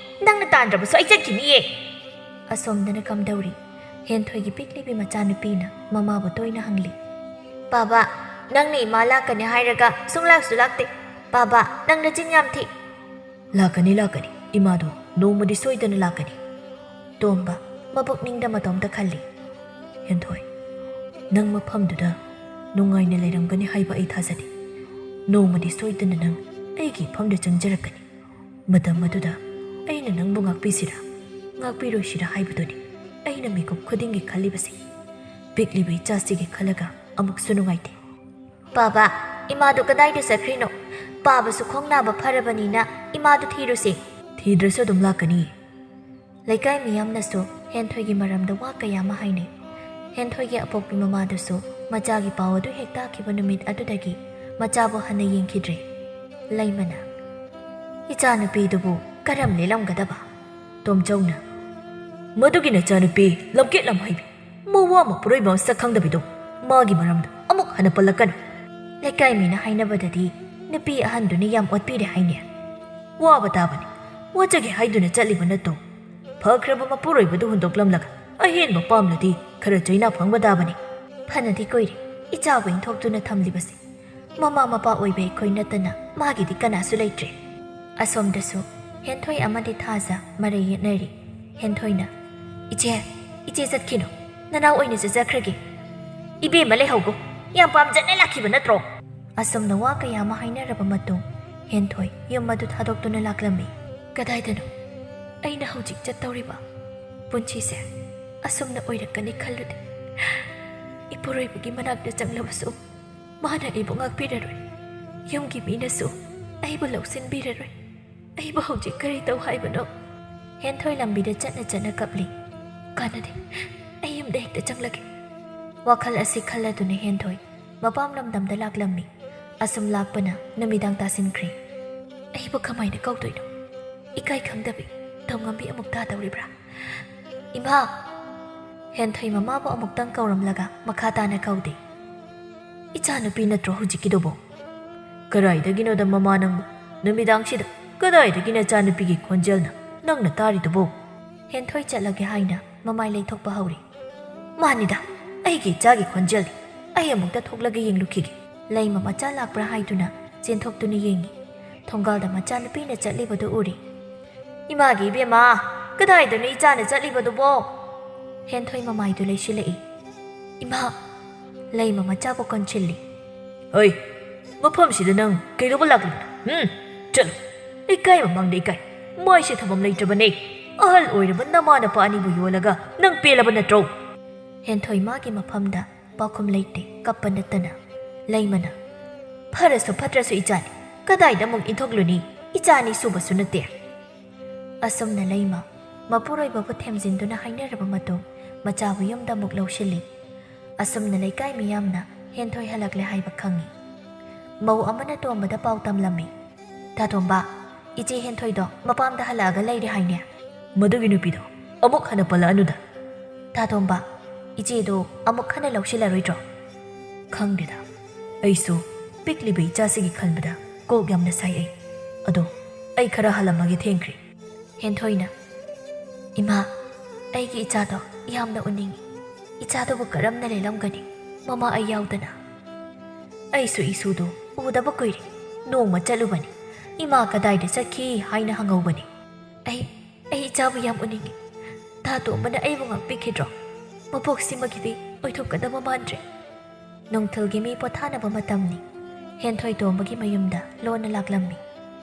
ꯅꯪꯅ ꯇꯥꯟꯗ꯭ꯔꯕꯁꯨ ꯑꯩ ꯆꯠꯈꯤꯅꯤꯌꯦ ꯑꯁꯣꯝꯗꯅ ꯀꯝꯗꯧꯔꯤ ꯍꯦꯟꯊꯣꯏꯒꯤ ꯄꯤꯛꯂꯤꯕꯤ ꯃꯆꯥꯅꯨꯄꯤꯅ ꯃꯃꯥꯕꯨ ꯇꯣꯏꯅ ꯍꯪꯂꯤ ꯕꯥꯕꯥ ꯅꯪꯅ ꯏꯃꯥ ꯂꯥꯛꯀꯅꯤ ꯍꯥꯏꯔꯒ ꯁꯨꯡꯂꯥꯛꯁꯨ ꯂꯥꯛꯇꯦ ꯕꯥꯕꯥ ꯅꯪꯅ ꯆꯤꯟ ꯌꯥꯝ ꯊꯤ ꯂꯥꯛꯀꯅꯤ ꯂꯥꯛꯀꯅꯤ ꯏꯃꯥꯗꯣ ꯅꯣꯡꯃꯗꯤ ꯁꯣꯏꯗꯅ ꯂꯥꯛꯀꯅꯤ ꯇꯣꯝꯕ ꯃꯄꯨꯛꯅꯤꯡꯗ ꯃꯇꯣꯝꯇ ꯈꯜꯂꯤ ꯍꯦꯟꯊꯣꯏ ꯅꯪ ꯃꯐꯝꯗꯨꯗ ꯅꯨꯡꯉꯥꯏꯅ ꯂꯩꯔꯝꯒꯅꯤ ꯍꯥꯏꯕ ꯑꯩ ꯊꯥꯖꯗꯦ ꯅꯣꯡꯃꯗꯤ ꯁꯣꯏꯗꯅ ꯅꯪ ꯑꯩꯒꯤ ꯏꯐꯝꯗ ꯆꯪꯖꯔꯛꯀꯅꯤ ꯃꯇꯝ ꯑꯗꯨꯗ ꯑꯩꯅ ꯅꯪꯕꯨ ꯉꯥꯛꯄꯤꯁꯤꯔꯥ ꯉꯥꯛꯄꯤꯔꯣꯏꯁꯤꯔꯥ ꯍꯥꯏꯕꯗꯨꯅꯤ ꯑꯩꯅ ꯃꯤꯀꯨꯞ ꯈꯨꯗꯤꯡꯒꯤ ꯈꯜꯂꯤꯕꯁꯤ ꯄꯤꯛꯂꯤꯕ ꯏꯆꯥꯁꯤꯒꯤ ꯈꯜꯂꯒ ꯑꯃꯨꯛꯁꯨ ꯅꯨꯡꯉꯥꯏꯇꯦ ꯕꯥꯕꯥ ꯏꯃꯥꯗꯨ ꯀꯗꯥꯏꯗ ꯆꯠꯈ꯭ꯔꯤꯅꯣ ꯄꯥꯕꯁꯨ ꯈꯣꯡ ꯅꯥꯕ ꯐꯔꯕꯅꯤꯅ ꯏꯃꯥꯗꯨ ꯊꯤꯔꯨꯁꯤ ꯊꯤꯗ꯭ꯔꯁꯨ ꯑꯗꯨꯝ ꯂꯥꯛꯀꯅꯤ ꯂꯩꯀꯥꯏ ꯃꯤꯌꯥꯝꯅꯁꯨ ꯍꯦꯟꯊꯣꯏꯒꯤ ꯃꯔꯝꯗ ꯋꯥ ꯀꯌꯥ ꯑꯃ ꯍꯥꯏꯅꯩ ꯍꯦꯟꯊꯣꯏꯒꯤ ꯑꯄꯣꯛꯄꯤ ꯃꯃꯥꯗꯨꯁꯨ ꯃꯆꯥꯒꯤ ꯄꯥꯎ ꯑꯗꯨ ꯍꯦꯛ ꯇꯥꯈꯤꯕ ꯅꯨꯃꯤꯠ ꯑꯗꯨꯗꯒꯤ ꯃꯆꯥꯕꯨ ꯍꯟꯅ ꯌꯦꯡꯈꯤꯗ꯭ꯔꯦ ꯂꯩꯃꯅ ꯏꯆꯥꯅꯨꯄꯤꯗꯨꯕꯨ ꯀꯔꯝ ꯂꯦꯜꯂꯝꯒꯗꯕ ꯇꯣꯝꯆꯧꯅ ꯃꯗꯨꯒꯤ ꯅꯆꯥꯅꯨꯄꯤ ꯂꯝꯀꯦꯠ ꯂꯝꯍꯩꯕꯤ ꯃꯋꯥ ꯃꯄꯨꯔꯣꯏꯕ ꯃꯁꯛ ꯈꯪꯗꯕꯤꯗꯣ ꯃꯥꯒꯤ ꯃꯔꯝꯗ ꯑꯃꯨꯛ ꯍꯟꯅ ꯄꯜꯂꯛꯀꯅꯨ ꯂꯩꯀꯥꯏ ꯃꯤꯅ ꯍꯥꯏꯅꯕꯗꯗꯤ ꯅꯨꯄꯤ ꯑꯍꯟꯗꯨꯅ ꯌꯥꯝ ꯑꯣꯠꯄꯤꯔꯦ ꯍꯥꯏꯅꯦ ꯋꯥꯕ ꯇꯥꯕꯅꯤ ꯋꯥꯖꯒꯦ ꯍꯥꯏꯗꯨꯅ ꯆꯠꯂꯤꯕ ꯅꯠꯇꯣ ꯐꯈ꯭ꯔꯕ ꯃꯄꯨꯔꯣꯏꯕꯗꯨ ꯍꯨꯟꯗꯣꯛꯂꯝꯂꯒ ꯑꯍꯦꯟꯕ ꯄꯥꯝꯂꯗꯤ ꯈꯔ ꯆꯩꯅꯥ ꯐꯪꯕ ꯇꯥꯕꯅꯤ ꯐꯅꯗꯤ ꯀꯨꯏꯔꯦ ꯏꯆꯥꯕꯨ ꯏꯟꯊꯣꯛꯇꯨꯅ ꯊꯝꯂꯤꯕꯁꯦ ꯃꯃꯥ ꯃꯄꯥ ꯑꯣꯏꯕ ꯑꯩꯈꯣꯏ ꯅꯠꯇꯅ ꯃꯥꯒꯤꯗꯤ ꯀꯅꯥꯁꯨ ꯂꯩꯇ꯭ꯔꯦ ꯑꯁꯣꯝꯗꯁꯨ ꯍꯦꯟꯊꯣꯏ ꯑꯃꯗꯤ ꯊꯥꯖ ꯃꯔꯩ ꯌꯦꯠꯅꯔꯤ ꯍꯦꯟꯊꯣꯏꯅ ꯏꯆꯦ ꯆꯠꯈꯤꯅꯨ ꯅꯅꯥꯎ ꯑꯣꯏꯅ ꯆꯠꯆꯈ꯭ꯔꯒꯦ ꯏꯕꯦꯝꯃ ꯂꯩꯍꯧꯒꯣ ꯌꯥꯝ ꯄꯥꯝꯖꯅ ꯂꯥꯛꯈꯤꯕ ꯅꯠꯇ꯭ꯔꯣ ꯑꯁꯨꯝꯅ ꯋꯥ ꯀꯌꯥ ꯑꯃ ꯍꯥꯏꯅꯔꯕ ꯃꯇꯨꯡ ꯍꯦꯟꯊꯣꯏ ꯌꯨꯝ ꯑꯗꯨ ꯊꯥꯗꯣꯛꯇꯨꯅ ꯂꯥꯛꯂꯝꯃꯤ ꯀꯗꯥꯏꯗꯅꯣ ꯑꯩꯅ ꯍꯧꯖꯤꯛ ꯆꯠꯇꯧꯔꯤꯕ ꯄꯨꯟꯁꯤꯁꯦ ꯑꯁꯨꯝꯅ ꯑꯣꯏꯔꯛꯀꯅꯤ ꯈꯜꯂꯨꯗꯦ ꯏꯄꯨꯔꯣꯏꯕꯒꯤ ꯃꯅꯥꯛꯇ ꯆꯪꯂꯕꯁꯨ ꯃꯥꯅ ꯑꯩꯕꯨ ꯉꯥꯛꯄꯤꯔꯔꯣꯏ ꯌꯨꯝꯒꯤ ꯃꯤꯅꯁꯨ ꯑꯩꯕꯨ ꯂꯧꯁꯤꯟꯕꯤꯔꯔꯣꯏ ꯑꯩꯕꯨ ꯍꯧꯖꯤꯛ ꯀꯔꯤ ꯇꯧ ꯍꯥꯏꯕꯅꯣ ꯍꯦꯟꯊꯣꯏ ꯂꯝꯕꯤꯗ ꯆꯠꯅ ꯀꯞꯂꯤ ꯀꯥꯟꯅꯗꯦ ꯑꯩ ꯌꯨꯝꯗ ꯍꯦꯛꯇ ꯆꯪꯂꯒꯦ ꯋꯥꯈꯜ ꯑꯁꯤ ꯈꯜꯂꯗꯨꯅ ꯍꯦꯟꯊꯣꯏ ꯃꯄꯥꯝ ꯂꯝꯗꯝꯗ ꯂꯥꯛꯂꯝꯃꯤ ꯑꯁꯨꯝ ꯂꯥꯛꯄꯅ ꯅꯨꯃꯤꯗꯥꯡ ꯇꯥꯁꯤꯟꯈ꯭ꯔꯦ ꯑꯩꯕꯨ ꯀꯃꯥꯏꯅ ꯀꯧꯗꯣꯏꯅꯣ ꯏꯀꯥꯏ ꯈꯪꯗꯕꯤ ꯇꯧꯉꯝꯕꯤ ꯑꯃꯨꯛ ꯇꯥꯗꯧꯔꯤꯕ꯭ꯔꯥ ꯏꯃꯥ ꯍꯦꯟꯊꯣꯏ ꯃꯃꯥꯕꯨ ꯑꯃꯨꯛꯇꯪ ꯀꯧꯔꯝꯂꯒ ꯃꯈꯥ ꯇꯥꯅ ꯀꯧꯗꯦ ꯏꯆꯥꯅꯨꯄꯤ ꯅꯠꯇ꯭ꯔꯣ ꯍꯧꯖꯤꯛꯀꯤꯗꯨꯕꯣ ꯀꯗꯥꯏꯗꯒꯤꯅꯣꯗ ꯃꯃꯥ ꯅꯪꯕꯨ ꯅꯨꯃꯤꯗꯥꯡꯁꯤꯗ ꯀꯗꯥꯏꯗꯒꯤ ꯅꯆꯥꯅꯨꯄꯤꯒꯤ ꯈꯣꯟꯖꯦꯜꯅ ꯅꯪꯅ ꯇꯥꯔꯤꯗꯨꯕꯣ ꯍꯦꯟꯊꯣꯏ ꯆꯠꯂꯒꯦ ꯍꯥꯏꯅ ꯃꯃꯥꯏ ꯂꯩꯊꯣꯛꯄ ꯍꯧꯔꯤ ꯃꯥꯅꯤꯗ ꯑꯩꯒꯤ ꯏꯆꯥꯒꯤ ꯈꯣꯟꯖꯦꯜꯅꯤ ꯑꯩ ꯑꯃꯨꯛꯇ ꯊꯣꯛꯂꯒ ꯌꯦꯡꯂꯨꯈꯤꯒꯦ ꯂꯩꯃ ꯃꯆꯥ ꯂꯥꯛꯄ꯭ꯔꯥ ꯍꯥꯏꯗꯨꯅ ꯆꯦꯟꯊꯣꯛꯇꯨꯅ ꯌꯦꯡꯉꯤ ꯊꯣꯡꯒꯥꯜꯗ ꯃꯆꯥꯅꯨꯄꯤꯅ ꯆꯠꯂꯤꯕꯗꯨ ꯎꯔꯤ ꯏꯃꯥꯒꯤ ꯏꯕꯦꯝꯃ ꯀꯗꯥꯏꯗꯅꯣ ꯏꯆꯥꯅ ꯆꯠꯂꯤꯕꯗꯨꯕꯣ ꯍꯦꯟꯊꯣꯏ ꯃꯃꯥꯏꯗꯨ ꯂꯩꯁꯤꯜꯂꯛꯏ ꯏꯃꯥ ꯂꯩꯃ ꯃꯆꯥꯕꯨ ꯀꯣꯟꯁꯤꯜꯂꯤ ꯍꯣꯏ ꯃꯐꯝꯁꯤꯗ ꯅꯪ ꯀꯩꯗꯧꯕ ꯂꯥꯛꯂꯤꯕꯅꯣ ꯆꯠꯂꯨ ꯏꯀꯥꯏ ꯃꯃꯥꯡꯗ ꯏꯀꯥꯏ ꯃꯥꯏꯁꯦ ꯊꯝꯐꯝ ꯂꯩꯇ꯭ꯔꯕꯅꯦ ꯑꯍꯜ ꯑꯣꯏꯔꯕ ꯅꯃꯥꯅꯄꯥ ꯑꯅꯤꯕꯨ ꯌꯣꯜꯂꯒ ꯅꯪ ꯄꯦꯜꯂꯕ ꯅꯠꯇ꯭ꯔꯣ ꯍꯦꯟꯊꯣꯏ ꯃꯥꯒꯤ ꯃꯐꯝꯗ ꯄꯥꯎꯈꯨꯝ ꯂꯩꯇꯦ ꯀꯞꯄ ꯅꯠꯇꯅ ꯂꯩꯃꯅ ꯐꯔꯁꯨ ꯐꯠꯇ꯭ꯔꯁꯨ ꯏꯆꯥꯅꯤ ꯀꯗꯥꯏꯗ ꯑꯃꯨꯛ ꯏꯟꯊꯣꯛꯂꯨꯅꯤ ꯏꯆꯥꯅꯤ ꯁꯨꯕꯁꯨ ꯅꯠꯇꯦ ꯑꯁꯨꯝꯅ ꯂꯩꯃ ꯃꯄꯨꯔꯣꯏꯕꯕꯨ ꯊꯦꯝꯖꯤꯟꯗꯨꯅ ꯍꯥꯏꯅꯔꯕ ꯃꯇꯨꯡ ꯃꯆꯥꯕꯨ ꯌꯨꯝꯗ ꯑꯃꯨꯛ ꯂꯧꯁꯤꯜꯂꯤ ꯑꯁꯨꯝꯅ ꯂꯩꯀꯥꯏ ꯃꯤꯌꯥꯝꯅ ꯍꯦꯟꯊꯣꯏ ꯍꯜꯂꯛꯂꯦ ꯍꯥꯏꯕ ꯈꯪꯉꯤ ꯃꯧ ꯑꯃꯅ ꯇꯣꯝꯕꯗ ꯄꯥꯎ ꯇꯝꯂꯝꯃꯤ ꯇꯥꯇꯣꯝꯕ ꯏꯆꯦ ꯍꯦꯟꯊꯣꯏꯗꯣ ꯃꯄꯥꯝꯗ ꯍꯜꯂꯛꯑꯒ ꯂꯩꯔꯦ ꯍꯥꯏꯅꯦ ꯃꯗꯨꯒꯤ ꯅꯨꯄꯤꯗꯣ ꯑꯃꯨꯛ ꯍꯟꯅ ꯄꯜꯂꯛꯑꯅꯨꯗ ꯇꯥꯇꯣꯝꯕ ꯏꯆꯦꯗꯣ ꯑꯃꯨꯛ ꯍꯟꯅ ꯂꯧꯁꯤꯜꯂꯔꯣꯏꯗ꯭ꯔꯣ ꯈꯪꯗꯦꯗ ꯑꯩꯁꯨ ꯄꯤꯛꯂꯤꯕ ꯏꯆꯥꯁꯤꯒꯤ ꯈꯟꯕꯗ ꯀꯣꯛ ꯌꯥꯝꯅ ꯁꯥꯏ ꯑꯗꯣ ꯑꯩ ꯈꯔ ꯍꯜꯂꯝꯃꯒꯦ ꯊꯦꯡꯈ꯭ꯔꯦ ꯍꯦꯟꯊꯣꯏꯅ ꯏꯃꯥ ꯑꯩꯒꯤ ꯏꯆꯥꯗꯣ ꯌꯥꯝꯅ ꯎꯅꯤꯡꯉꯤ ꯏꯆꯥꯗꯨꯕꯨ ꯀꯔꯝꯅ ꯂꯩꯔꯝꯒꯅꯤ ꯃꯃꯥ ꯑꯩ ꯌꯥꯎꯗꯅ ꯑꯩꯁꯨ ꯏꯁꯨꯗꯣ ꯎꯗꯕ ꯀꯨꯏꯔꯦ ꯅꯣꯡꯃ ꯆꯠꯂꯨꯕꯅꯤ ꯏꯃꯥ ꯀꯗꯥꯏꯗ ꯆꯠꯈꯤ ꯍꯥꯏꯅ ꯍꯪꯍꯧꯕꯅꯤ ꯑꯩ ꯏꯆꯥꯕꯨ ꯌꯥꯝ ꯎꯅꯤꯡꯉꯤ ꯇꯥꯇꯣꯝꯕꯅ ꯑꯩꯕꯨ ꯉꯥꯛꯄꯤꯈꯤꯗ꯭ꯔꯣ ꯃꯄꯣꯛꯁꯤꯃꯒꯤꯗꯤ ꯑꯣꯏꯊꯣꯛꯀꯗꯕ ꯃꯥꯟꯗ꯭ꯔꯦ ꯅꯨꯡꯊꯤꯜꯒꯤ ꯃꯤ ꯄꯣꯊꯥꯅꯕ ꯃꯇꯝꯅꯤ ꯍꯦꯟꯊꯣꯏ ꯇꯣꯝꯕꯒꯤ ꯃꯌꯨꯝꯗ ꯂꯣꯟꯅ ꯂꯥꯛꯂꯝꯃꯤ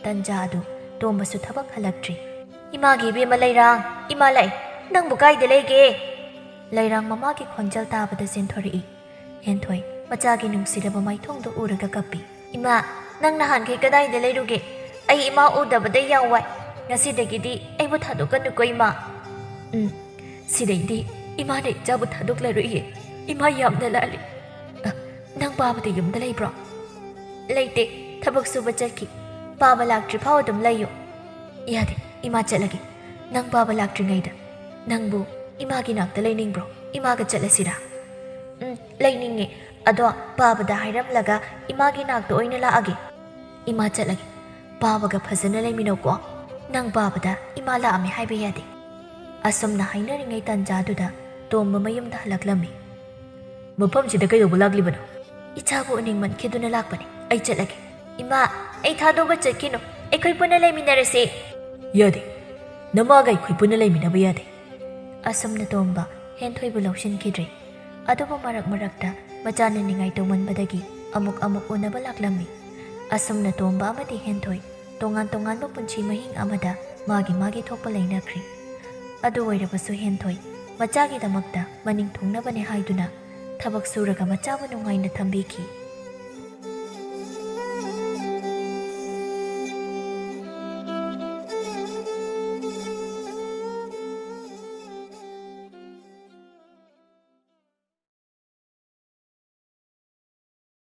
ꯇꯟꯖꯥ ꯑꯗꯨ ꯇꯣꯝꯕꯁꯨ ꯊꯕꯛ ꯍꯜꯂꯛꯇ꯭ꯔꯤ ꯏꯃꯥꯒꯤ ꯏꯕꯦꯝꯃ ꯂꯩꯔꯥꯡ ꯏꯃꯥ ꯂꯥꯛꯑꯦ ꯅꯪꯕꯨ ꯀꯥꯏꯗ ꯂꯩꯒꯦ ꯂꯩꯔꯥꯡ ꯃꯃꯥꯒꯤ ꯈꯣꯟꯖꯦꯜ ꯇꯥꯕꯗ ꯆꯦꯟꯊꯣꯔꯛꯏ ꯍꯦꯟꯊꯣꯏ ꯃꯆꯥꯒꯤ ꯅꯨꯡꯁꯤꯔꯕ ꯃꯥꯏꯊꯣꯡꯗꯣ ꯎꯔꯒ ꯀꯞꯄꯤ ꯏꯃꯥ ꯅꯪ ꯅꯍꯥꯟꯈꯩ ꯀꯗꯥꯏꯗ ꯂꯩꯔꯨꯒꯦ ꯑꯩ ꯏꯃꯥ ꯎꯗꯕꯗ ꯌꯥꯝ ꯋꯥꯏ ꯉꯁꯤꯗꯒꯤꯗꯤ ꯑꯩꯕꯨ ꯊꯥꯗꯣꯛꯀꯅꯨꯀꯣ ꯏꯃꯥ ꯁꯤꯗꯩꯗꯤ ꯏꯃꯥꯅ ꯏꯆꯥꯕꯨ ꯊꯥꯗꯣꯛꯂꯔꯣꯏꯌꯦ ꯏꯃꯥ ꯌꯥꯝꯅ ꯂꯥꯜꯂꯤ ꯅꯪ ꯄꯥꯕꯗꯤ ꯌꯨꯝꯗ ꯂꯩꯕ꯭ꯔꯣ ꯂꯩꯇꯦ ꯊꯕꯛ ꯁꯨꯕ ꯆꯠꯈꯤ ꯄꯥꯕ ꯂꯥꯛꯇ꯭ꯔꯤ ꯐꯥꯎ ꯑꯗꯨꯝ ꯂꯩꯌꯨ ꯌꯥꯗꯦ ꯏꯃꯥ ꯆꯠꯂꯒꯦ ꯅꯪ ꯄꯥꯕ ꯂꯥꯛꯇ꯭ꯔꯤꯉꯩꯗ ꯅꯪꯕꯨ ꯏꯃꯥꯒꯤ ꯅꯥꯛꯇ ꯂꯩꯅꯤꯡꯕ꯭ꯔꯣ ꯏꯃꯥꯒ ꯆꯠꯂꯁꯤꯔꯥ ꯂꯩꯅꯤꯡꯉꯦ ꯑꯗꯣ ꯄꯥꯕꯗ ꯍꯥꯏꯔꯝꯂꯒ ꯏꯃꯥꯒꯤ ꯅꯥꯛꯇ ꯑꯣꯏꯅ ꯂꯥꯛꯑꯒꯦ ꯏꯃꯥ ꯆꯠꯂꯒꯦ ꯄꯥꯕꯒ ꯐꯖꯅ ꯂꯩꯃꯤꯟꯅꯧꯀꯣ ꯅꯪ ꯄꯥꯕꯗ ꯏꯃꯥ ꯂꯥꯛꯑꯝꯃꯦ ꯍꯥꯏꯕ ꯌꯥꯗꯦ ꯑꯁꯨꯝꯅ ꯍꯥꯏꯅꯔꯤꯉꯩ ꯇꯥꯟꯖꯥꯗꯨꯗ ꯇꯣꯝꯕ ꯃꯌꯨꯝꯗ ꯍꯜꯂꯛꯂꯝꯃꯤ ꯃꯐꯝꯁꯤꯗ ꯀꯩꯗꯧꯕ ꯂꯥꯛꯂꯤꯕꯅꯣ ꯏꯆꯥꯕꯨ ꯎꯅꯤꯡꯃꯟꯈꯤꯗꯨꯅ ꯂꯥꯛꯄꯅꯤ ꯑꯩ ꯆꯠꯂꯒꯦ ꯏꯃꯥ ꯑꯩ ꯊꯥꯗꯣꯛꯑꯒ ꯆꯠꯈꯤꯅꯨ ꯑꯩꯈꯣꯏ ꯄꯨꯟꯅ ꯂꯩꯃꯤꯟꯅꯔꯁꯦ ꯌꯥꯗꯦ ꯅꯃꯥꯒ ꯑꯩꯈꯣꯏ ꯄꯨꯟꯅ ꯂꯩꯃꯤꯟꯅꯕ ꯌꯥꯗꯦ ꯑꯁꯨꯝꯅ ꯇꯣꯝꯕ ꯍꯦꯟꯊꯣꯏꯕꯨ ꯂꯧꯁꯤꯟꯈꯤꯗ꯭ꯔꯦ ꯑꯗꯨꯕꯨ ꯃꯔꯛꯇ ꯃꯆꯥꯅ ꯅꯤꯡꯉꯥꯏ ꯇꯧꯃꯟꯕꯗꯒꯤ ꯑꯃꯨꯛ ꯎꯅꯕ ꯂꯥꯛꯂꯝꯃꯤ ꯑꯁꯨꯝꯅ ꯇꯣꯝꯕ ꯑꯃꯗꯤ ꯍꯦꯟꯊꯣꯏ ꯇꯣꯉꯥꯟꯕ ꯄꯨꯟꯁꯤ ꯃꯍꯤꯡ ꯑꯃꯗ ꯃꯥꯒꯤ ꯊꯣꯛꯄ ꯂꯩꯅꯈ꯭ꯔꯤ ꯑꯗꯨ ꯑꯣꯏꯔꯕꯁꯨ ꯍꯦꯟꯊꯣꯏ ꯃꯆꯥꯒꯤꯗꯃꯛꯇ ꯃꯅꯤꯡ ꯊꯨꯡꯅꯕꯅꯦ ꯍꯥꯏꯗꯨꯅ ꯊꯕꯛ ꯁꯨꯔꯒ ꯃꯆꯥꯕꯨ ꯅꯨꯡꯉꯥꯏꯅ ꯊꯝꯕꯤꯈꯤ